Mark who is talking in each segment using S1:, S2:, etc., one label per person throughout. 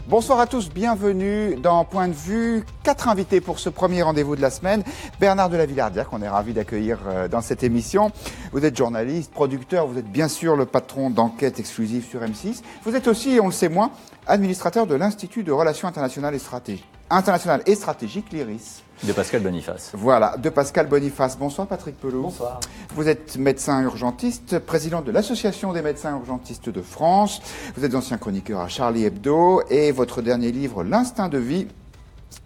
S1: Bonsoir à tous, bienvenue dans Point de Vue. 4 invités pour ce premier rendez-vous de la semaine. Bernard de la Villardière, qu'on est ravi d'accueillir dans cette émission. Vous êtes journaliste, producteur, vous êtes bien sûr le patron d'enquête exclusive sur M6. Vous êtes aussi, on le sait moins, administrateur de l'Institut de Relations internationales et stratégiques, l'IRIS.
S2: De Pascal Boniface.
S1: Voilà, de Pascal Boniface. Bonsoir Patrick Pelot.
S3: Bonsoir.
S1: Vous êtes médecin urgentiste, président de l'Association des médecins urgentistes de France. Vous êtes ancien chroniqueur à Charlie Hebdo et votre dernier livre, L'instinct de vie,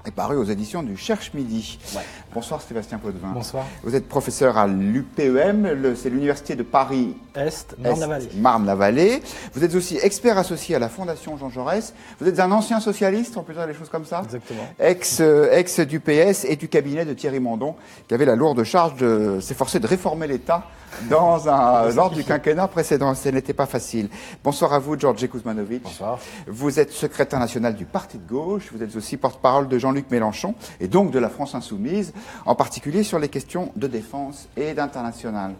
S1: est paru aux éditions du Cherche Midi. Ouais. Bonsoir Sébastien Potvin.
S3: Bonsoir.
S1: Vous êtes professeur à l'UPEM, c'est l'Université de Paris-Est, Marne-la-Vallée. Vous êtes aussi expert associé à la Fondation Jean Jaurès. Vous êtes un ancien socialiste, on peut dire les choses comme ça.
S3: Exactement.
S1: Ex du PS et du cabinet de Thierry Mandon, qui avait la lourde charge de s'efforcer de réformer l'État lors du quinquennat précédent. Ce n'était pas facile. Bonsoir à vous, Georges Kuzmanovic.
S3: Bonsoir.
S1: Vous êtes secrétaire national du Parti de gauche. Vous êtes aussi porte-parole de Jean-Luc Mélenchon et donc de la France Insoumise, en particulier sur les questions de défense et d'international.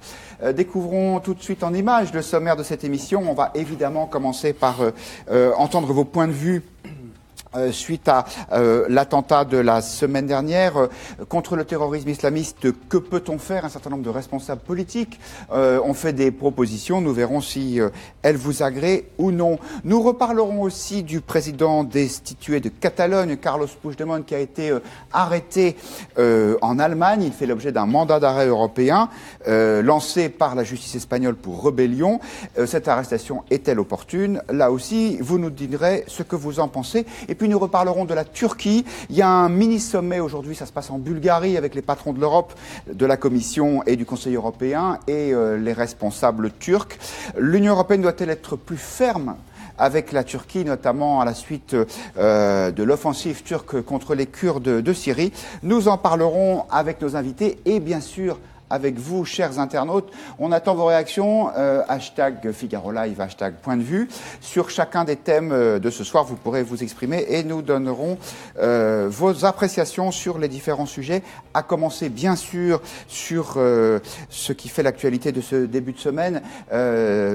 S1: Découvrons tout de suite en images le sommaire de cette émission. On va évidemment commencer par entendre vos points de vue suite à l'attentat de la semaine dernière contre le terrorisme islamiste. Que peut-on faire? Un certain nombre de responsables politiques ont fait des propositions. Nous verrons si elles vous agréent ou non. Nous reparlerons aussi du président destitué de Catalogne, Carlos Puigdemont, qui a été arrêté en Allemagne. Il fait l'objet d'un mandat d'arrêt européen lancé par la justice espagnole pour rébellion. Cette arrestation est-elle opportune? Là aussi, vous nous direz ce que vous en pensez. Et puis nous reparlerons de la Turquie. Il y a un mini-sommet aujourd'hui, ça se passe en Bulgarie avec les patrons de l'Europe, de la Commission et du Conseil européen et les responsables turcs. L'Union européenne doit-elle être plus ferme avec la Turquie, notamment à la suite de l'offensive turque contre les Kurdes de Syrie? Nous en parlerons avec nos invités et bien sûr avec vous, chers internautes. On attend vos réactions, hashtag Figaro Live, hashtag Point de Vue. Sur chacun des thèmes de ce soir, vous pourrez vous exprimer et nous donnerons vos appréciations sur les différents sujets, à commencer bien sûr sur ce qui fait l'actualité de ce début de semaine,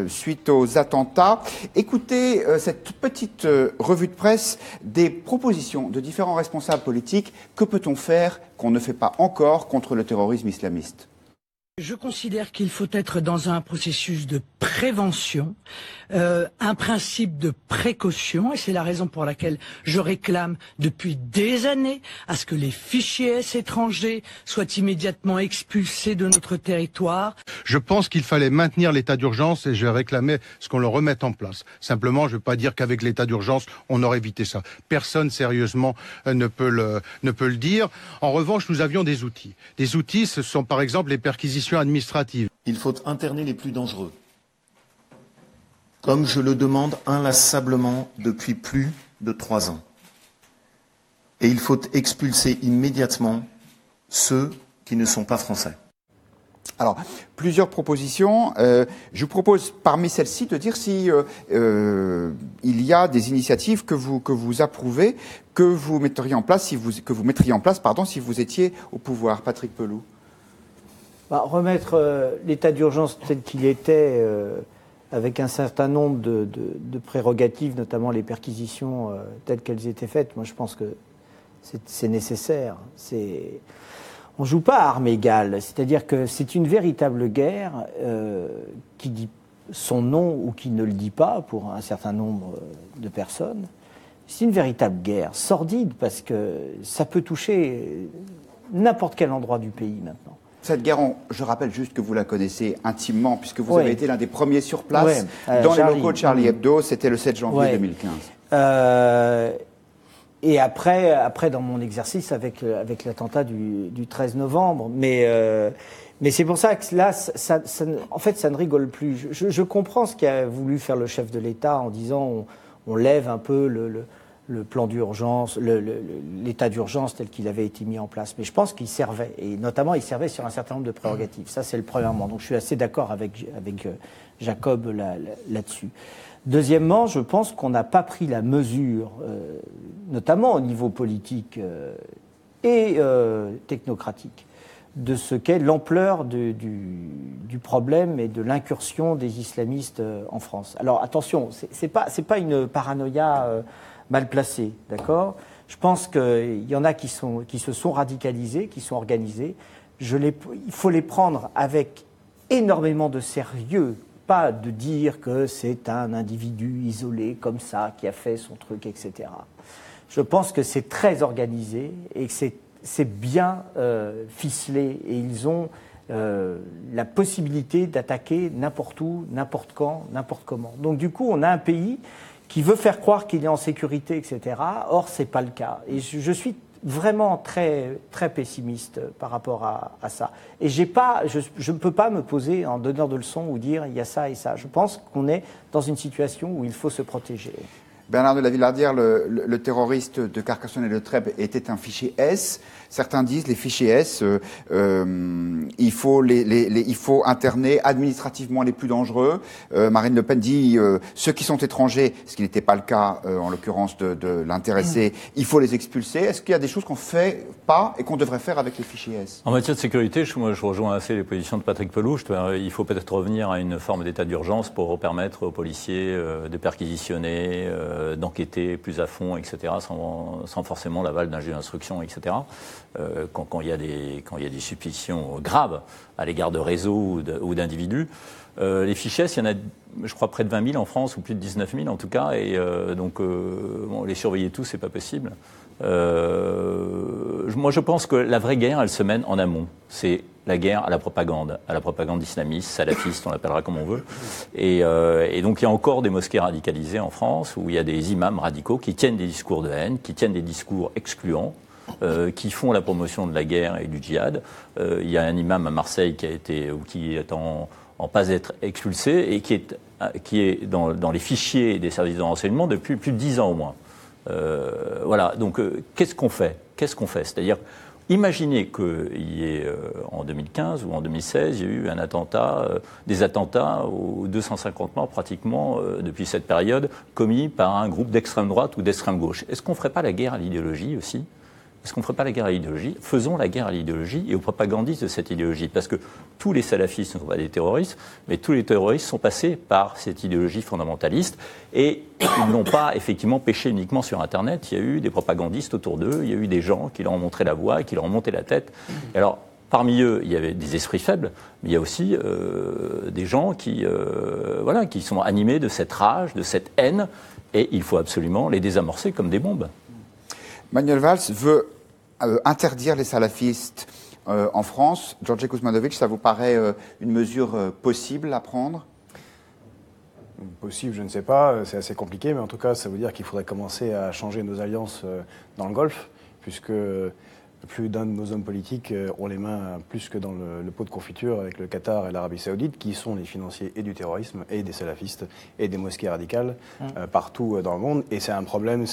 S1: suite aux attentats. Écoutez cette petite revue de presse des propositions de différents responsables politiques. Que peut-on faire qu'on ne fait pas encore contre le terrorisme islamiste?
S4: Je considère qu'il faut être dans un processus de prévention, un principe de précaution, et c'est la raison pour laquelle je réclame depuis des années à ce que les fichiers S étrangers soient immédiatement expulsés de notre territoire.
S5: Je pense qu'il fallait maintenir l'état d'urgence et je réclamais ce qu'on le remette en place. Simplement, je ne veux pas dire qu'avec l'état d'urgence, on aurait évité ça. Personne, sérieusement, ne peut le dire. En revanche, nous avions des outils. Des outils, ce sont par exemple les perquisitions administratives.
S6: Il faut interner les plus dangereux, comme je le demande inlassablement depuis plus de 3 ans. Et il faut expulser immédiatement ceux qui ne sont pas français.
S1: Alors, plusieurs propositions. Je vous propose, parmi celles-ci, de dire si il y a des initiatives que vous approuvez, que vous mettriez en place, si vous étiez au pouvoir. Patrick Pelot.
S3: Remettre l'état d'urgence tel qu'il était, avec un certain nombre de prérogatives, notamment les perquisitions telles qu'elles étaient faites, moi je pense que c'est nécessaire. On ne joue pas à armes égales, c'est-à-dire que c'est une véritable guerre qui dit son nom ou qui ne le dit pas pour un certain nombre de personnes. C'est une véritable guerre sordide parce que ça peut toucher n'importe quel endroit du pays maintenant.
S1: Cette guerre, je rappelle juste que vous la connaissez intimement, puisque vous avez été l'un des premiers sur place dans les locaux de Charlie Hebdo, c'était le 7 janvier 2015.
S3: Et après, dans mon exercice, avec l'attentat du 13 novembre. Mais c'est pour ça que là, en fait, ça ne rigole plus. Je comprends ce qu'a voulu faire le chef de l'État en disant on lève un peu le plan d'urgence, l'état d'urgence tel qu'il avait été mis en place. Mais je pense qu'il servait, et notamment il servait sur un certain nombre de prérogatives. Ça, c'est le premièrement. Donc je suis assez d'accord avec Jacob là-dessus. Deuxièmement, je pense qu'on n'a pas pris la mesure, notamment au niveau politique et technocratique, de ce qu'est l'ampleur du problème et de l'incursion des islamistes en France. Alors attention, c'est pas une paranoïa mal placés, d'accord ? Je pense qu'il y en a qui se sont radicalisés, qui sont organisés. Il faut les prendre avec énormément de sérieux, pas de dire que c'est un individu isolé comme ça qui a fait son truc, etc. Je pense que c'est très organisé et que c'est bien ficelé et ils ont la possibilité d'attaquer n'importe où, n'importe quand, n'importe comment. Donc du coup, on a un pays qui veut faire croire qu'il est en sécurité, etc. Or, c'est pas le cas. Et je suis vraiment très, très pessimiste par rapport à ça. Et je ne peux pas me poser en donneur de leçons ou dire il y a ça et ça. Je pense qu'on est dans une situation où il faut se protéger.
S1: Bernard de la Villardière, le terroriste de Carcassonne et de Trèbes était un fichier S. Certains disent les fichiers S, il faut interner administrativement les plus dangereux. Marine Le Pen dit ceux qui sont étrangers, ce qui n'était pas le cas en l'occurrence de l'intéressé, il faut les expulser. Est-ce qu'il y a des choses qu'on fait pas et qu'on devrait faire avec les fichiers S?
S2: En matière de sécurité, je rejoins assez les positions de Patrick Pelouche. Il faut peut-être revenir à une forme d'état d'urgence pour permettre aux policiers de perquisitionner, d'enquêter plus à fond, etc., sans forcément l'aval d'un juge d'instruction, etc. Quand il y a des suspicions graves à l'égard de réseaux ou d'individus. Les fichiers, il y en a, je crois, près de 20 000 en France, ou plus de 19 000 en tout cas, et donc les surveiller tous, c'est pas possible. Moi, je pense que la vraie guerre, elle se mène en amont. C'est la guerre à la propagande islamiste, salafiste, on l'appellera comme on veut. Et donc, il y a encore des mosquées radicalisées en France, où il y a des imams radicaux qui tiennent des discours de haine, qui tiennent des discours excluants, qui font la promotion de la guerre et du djihad. Il y a un imam à Marseille qui est en passe d'être expulsé et qui est dans les fichiers des services de renseignement depuis plus de 10 ans au moins. Voilà, donc qu'est-ce qu'on fait ? C'est-à-dire, imaginez qu'il y ait en 2015 ou en 2016, il y a eu des attentats aux 250 morts pratiquement depuis cette période commis par un groupe d'extrême droite ou d'extrême gauche. Est-ce qu'on ne ferait pas la guerre à l'idéologie aussi ? Est-ce qu'on ne ferait pas la guerre à l'idéologie ? Faisons la guerre à l'idéologie et aux propagandistes de cette idéologie. Parce que tous les salafistes ne sont pas des terroristes, mais tous les terroristes sont passés par cette idéologie fondamentaliste et ils n'ont pas effectivement péché uniquement sur Internet. Il y a eu des propagandistes autour d'eux, il y a eu des gens qui leur ont montré la voie, qui leur ont monté la tête. Et alors, parmi eux, il y avait des esprits faibles, mais il y a aussi des gens qui sont animés de cette rage, de cette haine, et il faut absolument les désamorcer comme des bombes.
S1: Manuel Valls veut interdire les salafistes en France. George Kuzmanovic, ça vous paraît une mesure possible à prendre ?
S7: Possible, je ne sais pas, c'est assez compliqué, mais en tout cas, ça veut dire qu'il faudrait commencer à changer nos alliances dans le Golfe, puisque plus d'un de nos hommes politiques ont les mains plus que dans le pot de confiture avec le Qatar et l'Arabie Saoudite, qui sont les financiers et du terrorisme, et des salafistes, et des mosquées radicales, partout dans le monde. Et c'est un problème,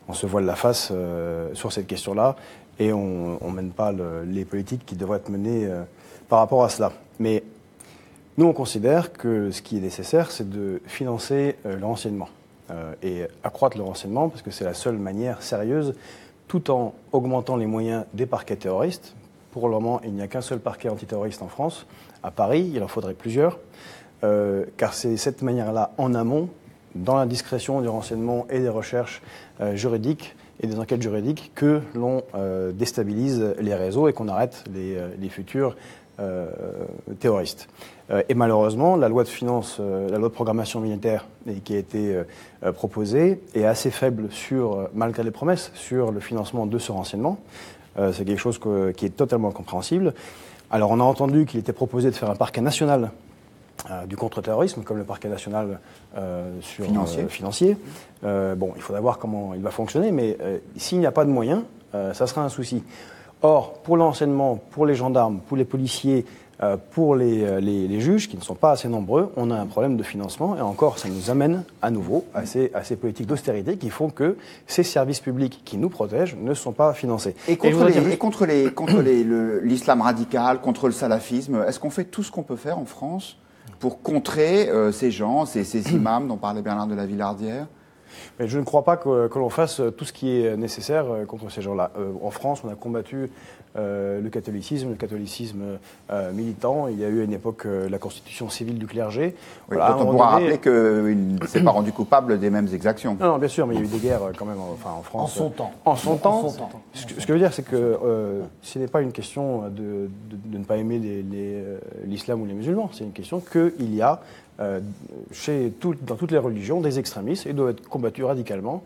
S7: on se voile la face sur cette question-là, et on ne mène pas les politiques qui devraient être menées par rapport à cela. Mais nous, on considère que ce qui est nécessaire, c'est de financer le renseignement et accroître le renseignement, parce que c'est la seule manière sérieuse, tout en augmentant les moyens des parquets terroristes. Pour le moment, il n'y a qu'un seul parquet antiterroriste en France. À Paris, il en faudrait plusieurs, car c'est cette manière-là, en amont, dans la discrétion du renseignement et des recherches juridiques et des enquêtes juridiques, que l'on déstabilise les réseaux et qu'on arrête les futurs terroristes. Et malheureusement, la loi de finances, la loi de programmation militaire qui a été proposée est assez faible malgré les promesses, sur le financement de ce renseignement. C'est quelque chose qui est totalement incompréhensible. Alors on a entendu qu'il était proposé de faire un parquet national du contre-terrorisme, comme le parquet national financier. Bon, il faudra voir comment il va fonctionner, mais s'il n'y a pas de moyens, ça sera un souci. Or, pour l'enseignement, pour les gendarmes, pour les policiers, pour les juges, qui ne sont pas assez nombreux, on a un problème de financement. Et encore, ça nous amène à nouveau à ces politiques d'austérité qui font que ces services publics qui nous protègent ne sont pas financés.
S1: Et contre l'islam radical, contre le salafisme, est-ce qu'on fait tout ce qu'on peut faire en France pour contrer ces gens, ces imams dont parlait Bernard de la Villardière ?
S7: Mais je ne crois pas que l'on fasse tout ce qui est nécessaire contre ces gens-là. En France, on a combattu le catholicisme militant. Il y a eu à une époque la constitution civile du clergé.
S1: Oui,
S7: Voilà,
S1: on pourra rappeler qu'il ne s'est pas rendu coupable des mêmes exactions.
S7: Non, bien sûr, mais il y a eu des guerres quand même en France.
S3: En son temps.
S7: En son temps. Ce que je veux dire, c'est que ce n'est pas une question de ne pas aimer l'islam ou les musulmans. C'est une question qu'il y a dans toutes les religions des extrémistes et doivent être combattus radicalement,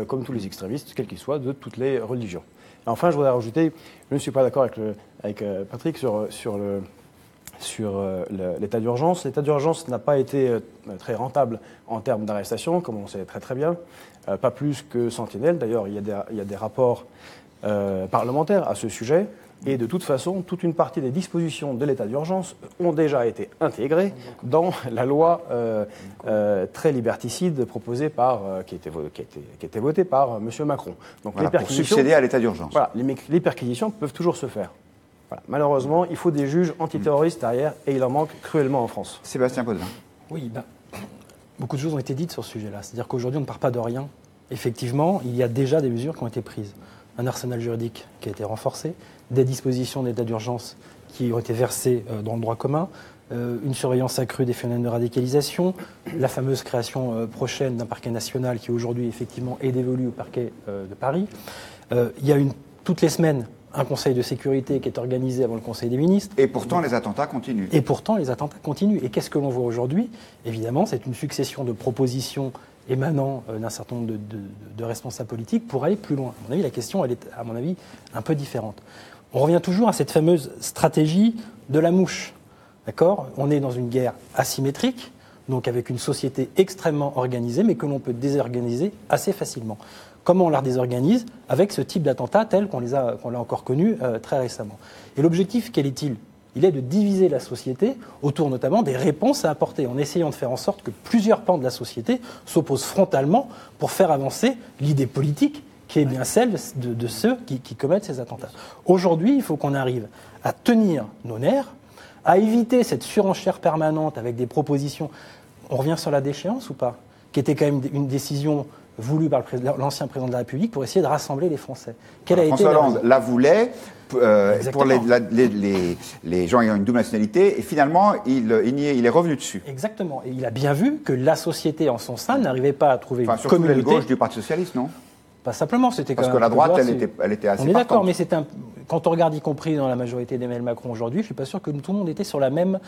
S7: comme tous les extrémistes, quels qu'ils soient, de toutes les religions. Et enfin, je voudrais rajouter, je ne suis pas d'accord avec Patrick sur l'état d'urgence. L'état d'urgence n'a pas été très rentable en termes d'arrestation, comme on sait très très bien, pas plus que Sentinelle. D'ailleurs, il y a des rapports parlementaires à ce sujet. Et de toute façon, toute une partie des dispositions de l'état d'urgence ont déjà été intégrées dans la loi très liberticide proposée qui a été votée par M. Macron. Donc
S1: voilà, pour succéder à l'état d'urgence.
S7: Voilà, les perquisitions peuvent toujours se faire. Voilà. Malheureusement, il faut des juges antiterroristes derrière, et il en manque cruellement en France.
S1: Sébastien Potvin.
S8: Oui, beaucoup de choses ont été dites sur ce sujet-là. C'est-à-dire qu'aujourd'hui, on ne part pas de rien. Effectivement, il y a déjà des mesures qui ont été prises. Un arsenal juridique qui a été renforcé, des dispositions d'état d'urgence qui ont été versées dans le droit commun, une surveillance accrue des phénomènes de radicalisation, la fameuse création prochaine d'un parquet national qui aujourd'hui effectivement est dévolu au parquet de Paris. Il y a toutes les semaines un conseil de sécurité qui est organisé avant le Conseil des ministres.
S1: Et pourtant, les attentats continuent.
S8: Et qu'est-ce que l'on voit aujourd'hui ? Évidemment, c'est une succession de propositions émanant d'un certain nombre de responsables politiques pour aller plus loin. À mon avis, la question, elle est, à mon avis, un peu différente. On revient toujours à cette fameuse stratégie de la mouche. D'accord ? On est dans une guerre asymétrique, donc avec une société extrêmement organisée, mais que l'on peut désorganiser assez facilement. Comment on la désorganise ? Avec ce type d'attentats tel qu'on l'a encore connu très récemment. Et l'objectif, quel est-il ? Il est de diviser la société autour notamment des réponses à apporter, en essayant de faire en sorte que plusieurs pans de la société s'opposent frontalement pour faire avancer l'idée politique qui est bien celle de ceux qui commettent ces attentats. Aujourd'hui, il faut qu'on arrive à tenir nos nerfs, à éviter cette surenchère permanente avec des propositions. On revient sur la déchéance ou pas ? Qui était quand même une décision voulue par l'ancien président de la République pour essayer de rassembler les Français.
S1: François Hollande la voulait pour les gens ayant une double nationalité, et finalement, il est revenu dessus.
S8: Exactement. Et il a bien vu que la société en son sein n'arrivait pas à trouver une communauté.
S1: Surtout l'aile gauche du Parti socialiste, non ?
S8: Pas simplement, c'était
S1: parce que la droite, elle était assez.
S8: On est d'accord, mais quand on regarde, y compris dans la majorité d'Emmanuel Macron aujourd'hui, je suis pas sûr que tout le monde était sur la même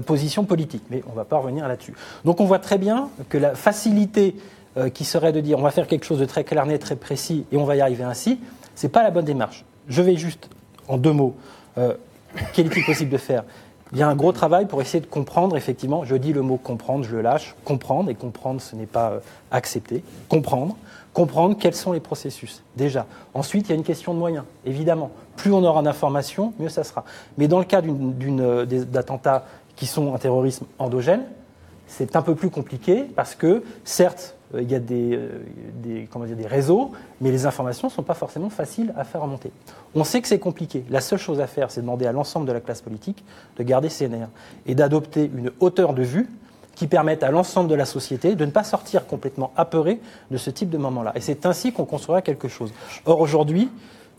S8: position politique. Mais on va pas revenir là-dessus. Donc on voit très bien que la facilité qui serait de dire on va faire quelque chose de très clair, net, très précis, et on va y arriver ainsi, c'est pas la bonne démarche. Je vais juste, en 2 mots, quel est-il possible de faire ? Il y a un gros travail pour essayer de comprendre, effectivement, je dis le mot comprendre, je le lâche, comprendre, et comprendre ce n'est pas accepter, comprendre quels sont les processus, déjà. Ensuite, il y a une question de moyens, évidemment. Plus on aura d'informations, mieux ça sera. Mais dans le cas d'attentats qui sont un terrorisme endogène, c'est un peu plus compliqué parce que, certes, il y a des réseaux, mais les informations ne sont pas forcément faciles à faire remonter. On sait que c'est compliqué. La seule chose à faire, c'est demander à l'ensemble de la classe politique de garder ses nerfs et d'adopter une hauteur de vue qui permette à l'ensemble de la société de ne pas sortir complètement apeuré de ce type de moment-là. Et c'est ainsi qu'on construira quelque chose. Or, aujourd'hui,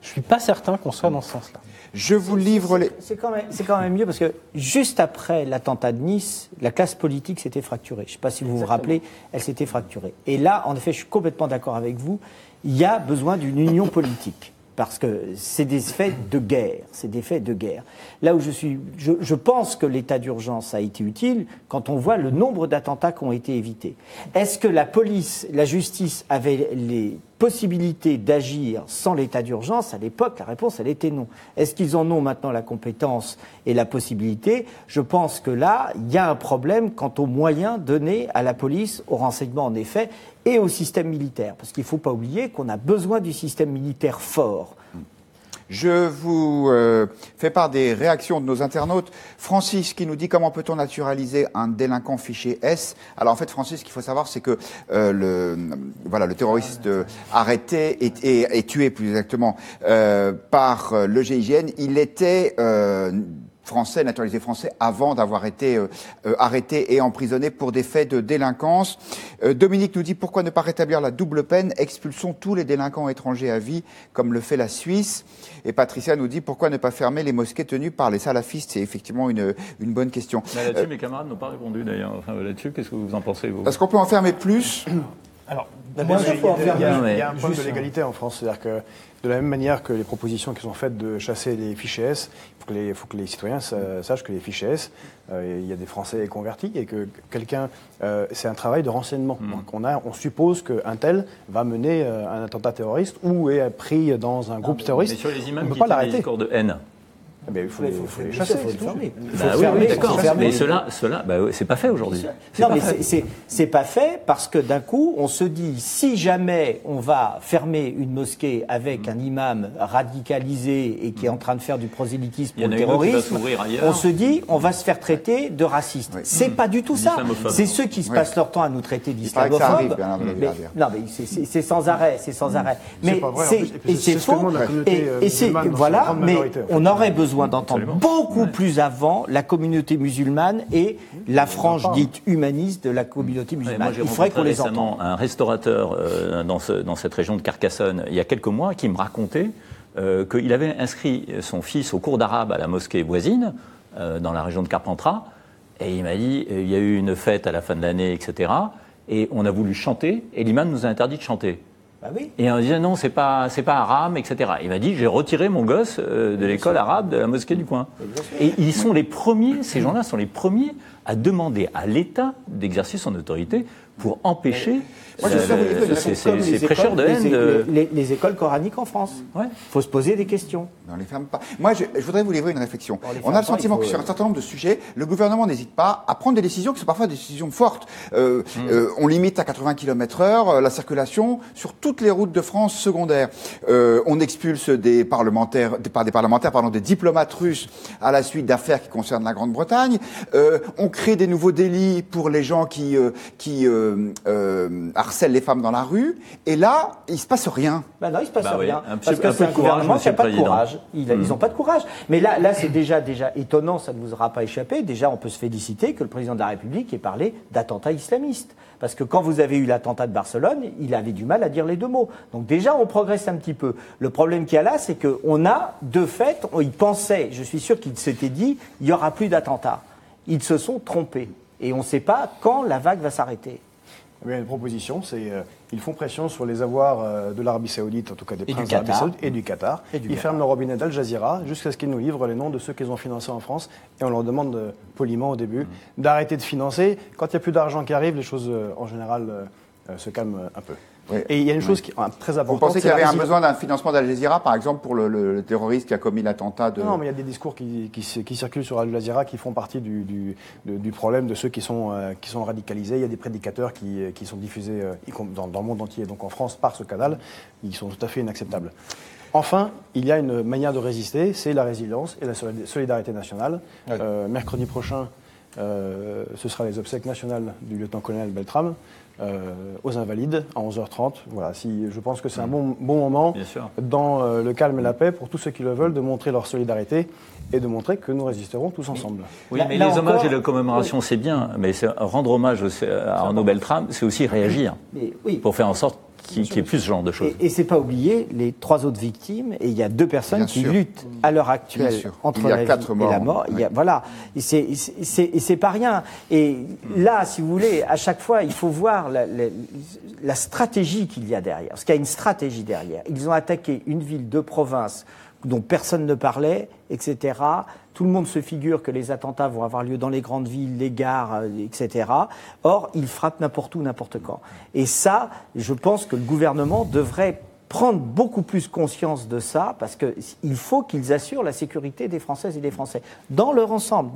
S8: je ne suis pas certain qu'on soit dans ce sens-là.
S1: Je vous livre les...
S3: C'est quand même mieux parce que juste après l'attentat de Nice, la classe politique s'était fracturée. Je ne sais pas si vous vous rappelez, elle s'était fracturée. Et là, en effet, je suis complètement d'accord avec vous, il y a besoin d'une union politique. Parce que c'est des faits de guerre. Là où je pense que l'état d'urgence a été utile quand on voit le nombre d'attentats qui ont été évités. Est-ce que la police, la justice avaient les possibilités d'agir sans l'état d'urgence ? À l'époque, la réponse, elle était non. Est-ce qu'ils en ont maintenant la compétence et la possibilité ? Je pense que là, il y a un problème quant aux moyens donnés à la police, au renseignement en effet, et au système militaire. Parce qu'il ne faut pas oublier qu'on a besoin du système militaire fort.
S1: Je vous fais part des réactions de nos internautes. Francis qui nous dit comment peut-on naturaliser un délinquant fiché S. Alors en fait, Francis, ce qu'il faut savoir, c'est que le terroriste arrêté et tué plus exactement par le GIGN, il était français, naturalisés français, avant d'avoir été arrêtés et emprisonnés pour des faits de délinquance. Dominique nous dit pourquoi ne pas rétablir la double peine, expulsons tous les délinquants étrangers à vie, comme le fait la Suisse. Et Patricia nous dit pourquoi ne pas fermer les mosquées tenues par les salafistes. C'est effectivement une bonne question.
S2: Là-dessus, mes camarades n'ont pas répondu d'ailleurs. Enfin, là-dessus, qu'est-ce que vous en pensez, vous?
S1: Est-ce qu'on peut en fermer plus?
S7: Alors,
S3: Moi,
S7: il y a un problème
S3: juste
S7: de légalité en France. C'est-à-dire que de la même manière que les propositions qui sont faites de chasser les fichiers S, il faut que les citoyens sachent que les fichiers S, il y a des Français convertis et que quelqu'un, c'est un travail de renseignement. Donc on suppose qu'un tel va mener un attentat terroriste ou est pris dans un groupe terroriste.
S2: Mais sur les imams
S7: on ne peut
S2: qui
S7: pas
S2: tiennent des
S7: l'arrêter.
S2: discours de haine.
S7: Il faut les chasser.
S3: Il faut les fermer.
S2: Bah oui, d'accord. Mais cela, c'est pas fait aujourd'hui.
S3: Non, mais c'est pas fait parce que d'un coup, on se dit, si jamais on va fermer une mosquée avec un imam radicalisé et qui est en train de faire du prosélytisme pour le terrorisme, on se dit, on va se faire traiter de raciste. Oui. C'est pas du tout ça. C'est ceux qui se passent leur temps à nous traiter d'islamophobes. Non, mais c'est sans arrêt, c'est sans arrêt. Mais c'est faux. Et c'est voilà, mais on aurait besoin d'entendre beaucoup plus avant la communauté musulmane et la frange dite humaniste de la communauté musulmane. Il faudrait qu'on les entende.
S2: Un restaurateur dans cette région de Carcassonne, il y a quelques mois, qui me racontait qu'il avait inscrit son fils au cours d'arabe à la mosquée voisine, dans la région de Carpentras, et il m'a dit, il y a eu une fête à la fin de l'année, etc., et on a voulu chanter, et l'imam nous a interdit de chanter.
S3: Bah oui.
S2: Et on disait non, c'est pas arabe, etc. Il m'a dit j'ai retiré mon gosse de l'école arabe de la mosquée du coin. Et ils sont les premiers, ces gens-là sont les premiers à demander à l'État d'exercer son autorité pour empêcher ces prêcheurs de haine.
S3: Les écoles coraniques en France. Il faut se poser des questions.
S1: On ne les ferme pas. Moi, je voudrais vous livrer une réflexion. On a le sentiment que sur un certain nombre de sujets, le gouvernement n'hésite pas à prendre des décisions qui sont parfois des décisions fortes. On limite à 80 km/h la circulation sur toutes les routes de France secondaires. On expulse des diplomates russes à la suite d'affaires qui concernent la Grande-Bretagne. On crée des nouveaux délits pour les gens qui harcèlent les femmes dans la rue. Et là, il se passe rien.
S3: Ben non, il se passe rien. Parce que c'est un gouvernement qui n'a pas de courage. Ils n'ont pas de courage. Mais là, c'est déjà étonnant, ça ne vous aura pas échappé. Déjà, on peut se féliciter que le président de la République ait parlé d'attentat islamiste. Parce que quand vous avez eu l'attentat de Barcelone, il avait du mal à dire les deux mots. Donc déjà, on progresse un petit peu. Le problème qu'il y a là, c'est qu'on a, de fait, ils pensaient, je suis sûr qu'ils s'étaient dit, il n'y aura plus d'attentats. Ils se sont trompés. Et on ne sait pas quand la vague va s'arrêter.
S7: Il y a une proposition, c'est ils font pression sur les avoirs de l'Arabie Saoudite, en tout cas des princes d'Arabie Saoudite et du Qatar. Ils ferment le robinet d'Al Jazeera jusqu'à ce qu'ils nous livrent les noms de ceux qu'ils ont financés en France. Et on leur demande poliment au début d'arrêter de financer. Quand il n'y a plus d'argent qui arrive, les choses en général se calment un peu. Oui. Et il y a une chose qui est très importante.
S1: Vous pensez qu'il y avait un besoin d'un financement d'Al Jazeera, par exemple, pour le terroriste qui a commis l'attentat de...
S7: Non, mais il y a des discours qui circulent sur Al Jazeera qui font partie du problème de ceux qui sont radicalisés. Il y a des prédicateurs qui sont diffusés dans le monde entier, donc en France, par ce canal. Ils sont tout à fait inacceptables. Enfin, il y a une manière de résister, c'est la résilience et la solidarité nationale. Oui. Mercredi prochain, ce sera les obsèques nationales du lieutenant-colonel Beltrame. Aux Invalides à 11h30. Voilà, je pense que c'est un bon moment dans le calme et la paix pour tous ceux qui le veulent de montrer leur solidarité et de montrer que nous résisterons tous ensemble.
S2: Oui, mais les hommages et les commémorations, c'est bien, mais rendre hommage à Arnaud Beltrame, c'est aussi réagir pour faire en sorte qu'il y ait plus ce genre de choses.
S3: Et c'est pas oublier les 3 autres victimes, et il y a 2 personnes qui luttent à l'heure actuelle entre la vie et la mort. Voilà, et c'est pas rien. Et là, si vous voulez, à chaque fois, il faut voir la stratégie qu'il y a derrière. Parce qu'il y a une stratégie derrière. Ils ont attaqué une ville de province dont personne ne parlait, etc. Tout le monde se figure que les attentats vont avoir lieu dans les grandes villes, les gares, etc. Or, ils frappent n'importe où, n'importe quand. Et ça, je pense que le gouvernement devrait prendre beaucoup plus conscience de ça, parce qu'il faut qu'ils assurent la sécurité des Françaises et des Français. Dans leur ensemble.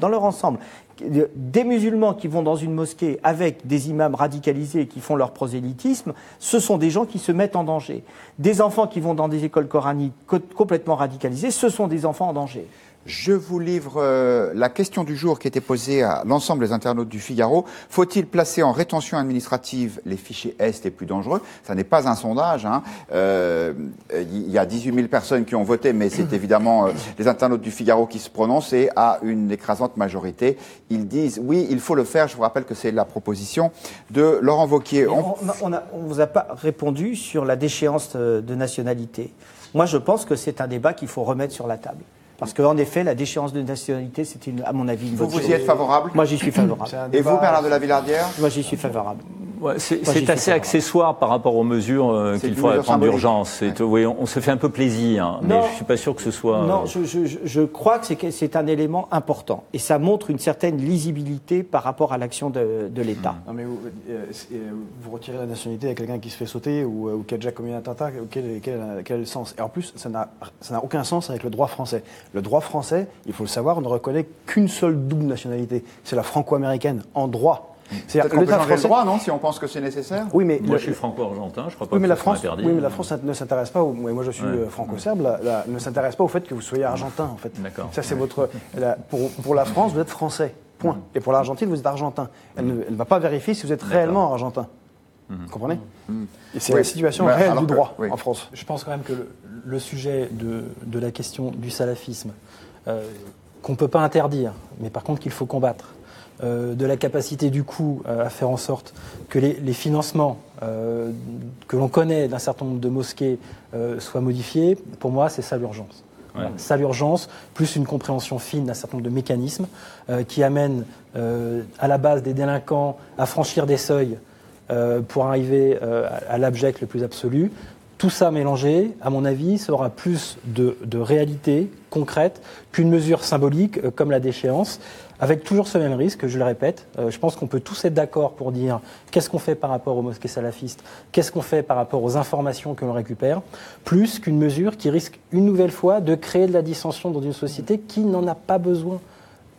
S3: Des musulmans qui vont dans une mosquée avec des imams radicalisés qui font leur prosélytisme, ce sont des gens qui se mettent en danger. Des enfants qui vont dans des écoles coraniques complètement radicalisées, ce sont des enfants en danger.
S1: Je vous livre la question du jour qui était posée à l'ensemble des internautes du Figaro. Faut-il placer en rétention administrative les fichiers Est les plus dangereux? Ça n'est pas un sondage. Il y a 18 000 personnes qui ont voté, mais c'est évidemment les internautes du Figaro qui se prononcent et à une écrasante majorité, ils disent oui, il faut le faire. Je vous rappelle que c'est la proposition de Laurent Wauquiez.
S3: On vous a pas répondu sur la déchéance de nationalité. Moi, je pense que c'est un débat qu'il faut remettre sur la table. Parce qu'en effet, la déchéance de nationalité, c'est, à mon avis, une bonne chose.
S1: Vous y êtes favorable?
S3: Moi, j'y suis favorable.
S1: Et vous, Bernard de la Villardière?
S3: Moi, j'y suis favorable.
S2: Ouais, c'est assez accessoire par rapport aux mesures qu'il faudrait prendre d'urgence. Oui, on se fait un peu plaisir, mais je ne suis pas sûr que ce soit...
S3: Non, je crois que c'est un élément important. Et ça montre une certaine lisibilité par rapport à l'action de l'État.
S7: Non, mais vous retirez la nationalité à quelqu'un qui se fait sauter ou qui a déjà commis un attentat, quel est le sens? Et en plus, ça n'a aucun sens avec le droit français. Le droit français, il faut le savoir, ne reconnaît qu'une seule double nationalité. C'est la franco-américaine, en droit.
S1: C'est-à-dire qu'on peut changer le droit, non, si on pense que c'est nécessaire?
S7: Oui, mais
S2: moi, je suis franco-argentin, je crois pas que
S7: la
S2: ça
S7: France,
S2: soit interdit.
S7: oui, mais la France ne s'intéresse pas, moi je suis franco-serbe, ne s'intéresse pas au fait que vous soyez argentin, en fait.
S2: D'accord.
S7: Ça, c'est votre... Pour la France, vous êtes français, point. Et pour l'Argentine, vous êtes argentin. Elle ne va pas vérifier si vous êtes réellement argentin. Vous comprenez? Et c'est la situation réelle du droit en France.
S8: Je pense quand même que le sujet de la question du salafisme, qu'on ne peut pas interdire, mais par contre qu'il faut combattre, de la capacité du coup à faire en sorte que les financements que l'on connaît d'un certain nombre de mosquées soient modifiés, pour moi c'est ça l'urgence. Ouais. Ça l'urgence, plus une compréhension fine d'un certain nombre de mécanismes qui amènent à la base des délinquants à franchir des seuils pour arriver à l'abject le plus absolu. Tout ça mélangé, à mon avis, ça aura plus de réalité concrète qu'une mesure symbolique comme la déchéance, avec toujours ce même risque, je le répète. Je pense qu'on peut tous être d'accord pour dire qu'est-ce qu'on fait par rapport aux mosquées salafistes, qu'est-ce qu'on fait par rapport aux informations que l'on récupère, plus qu'une mesure qui risque une nouvelle fois de créer de la dissension dans une société qui n'en a pas besoin.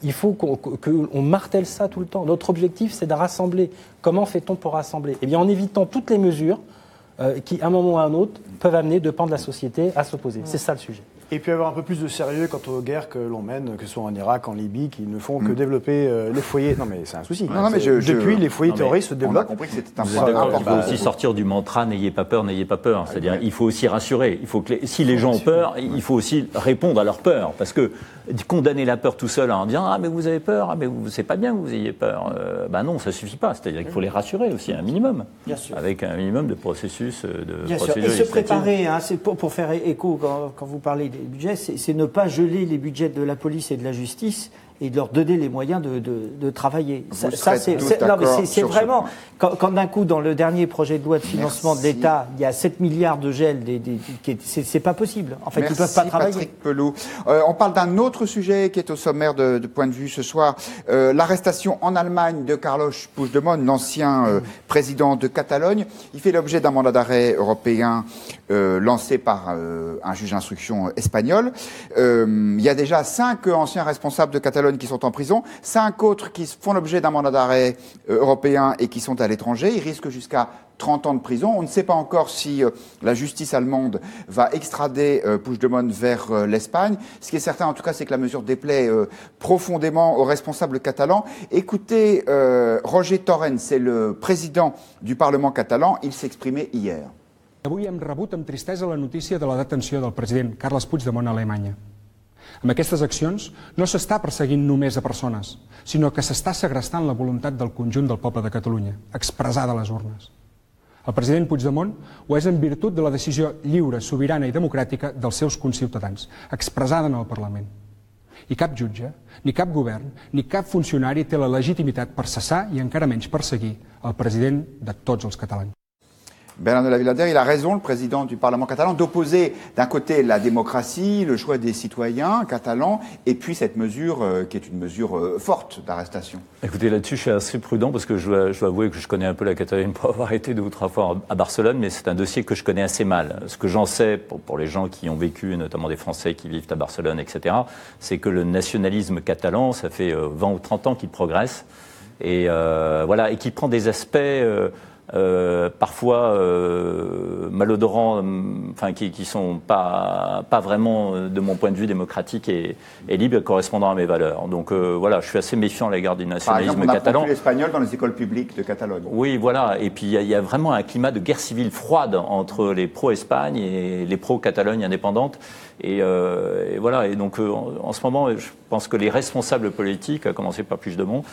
S8: Il faut qu'on martèle ça tout le temps. Notre objectif, c'est de rassembler. Comment fait-on pour rassembler? Eh bien, en évitant toutes les mesures qui, à un moment ou à un autre, peuvent amener deux pans de la société à s'opposer. C'est ça le sujet.
S7: Et puis avoir un peu plus de sérieux quant aux guerres que l'on mène, que ce soit en Irak, en Libye, qui ne font que développer les foyers. Non mais c'est un souci.
S1: Non, mais
S7: depuis, les foyers terroristes se développent.
S1: On a compris que c'était important.
S2: Il faut aussi sortir du mantra « n'ayez pas peur, n'ayez pas peur ». C'est-à-dire il faut aussi rassurer. Il faut que si les gens ont peur, il faut aussi répondre à leur peur. Parce que condamner la peur tout seul en disant « ah mais vous avez peur, ah mais c'est pas bien que vous ayez peur », non, ça suffit pas. C'est-à-dire qu'il faut les rassurer aussi un minimum. Bien sûr. Avec un minimum de processus
S3: Bien sûr. Et se préparer, c'est pour faire écho quand vous parlez des budgets, c'est ne pas geler les budgets de la police et de la justice et de leur donner les moyens de travailler. C'est vraiment... Quand d'un coup, dans le dernier projet de loi de financement de l'État, il y a 7 milliards de gel, c'est pas possible. En fait, ils ne peuvent pas travailler.
S1: Patrick Pelloux. On parle d'un autre sujet qui est au sommaire de point de vue ce soir. L'arrestation en Allemagne de Carlos Puigdemont, l'ancien président de Catalogne. Il fait l'objet d'un mandat d'arrêt européen lancé par un juge d'instruction espagnol. Il y a déjà 5 anciens responsables de Catalogne qui sont en prison, 5 autres qui font l'objet d'un mandat d'arrêt européen et qui sont à l'étranger. Ils risquent jusqu'à 30 ans de prison. On ne sait pas encore si la justice allemande va extrader Puigdemont vers l'Espagne. Ce qui est certain, en tout cas, c'est que la mesure déplaît profondément aux responsables catalans. Écoutez, Roger Torrent, c'est le président du Parlement catalan. Il s'exprimait hier.
S9: Avui hem rebut amb tristesa la notícia de la detenció del president Carles Puigdemont a Alemanya. Amb aquestes accions no s'està perseguint només a persones, sinó que s'està segrestant la voluntat del conjunt del poble de Catalunya, expressada a les urnes. El president Puigdemont ho és en virtut de la decisió lliure, sobirana i democràtica dels seus conciutadans, expressada en el Parlament. I cap jutge, ni cap govern, ni cap funcionari té la legitimitat per cessar i encara menys perseguir el president de tots els catalans.
S1: Bernard de la Villardière, il a raison, le président du Parlement catalan, d'opposer d'un côté la démocratie, le choix des citoyens catalans, et puis cette mesure qui est une mesure forte d'arrestation.
S2: Écoutez, là-dessus, je suis assez prudent parce que je dois avouer que je connais un peu la Catalogne pour avoir été 2 ou 3 fois à Barcelone, mais c'est un dossier que je connais assez mal. Ce que j'en sais, pour les gens qui ont vécu, notamment des Français qui vivent à Barcelone, etc., c'est que le nationalisme catalan, ça fait 20 ou 30 ans qu'il progresse, et voilà, et qu'il prend des aspects... parfois malodorants, enfin qui sont pas vraiment, de mon point de vue, démocratiques et libres, correspondant à mes valeurs. Donc voilà, je suis assez méfiant à l'égard du nationalisme catalan.
S1: Par exemple, on apprend plus l'espagnol dans les écoles publiques de Catalogne.
S2: Oui, voilà. Et puis il y a vraiment un climat de guerre civile froide entre les pro-Espagne et les pro-Catalogne indépendante. Et voilà. Et donc en ce moment, je pense que les responsables politiques, à commencer par Puigdemont,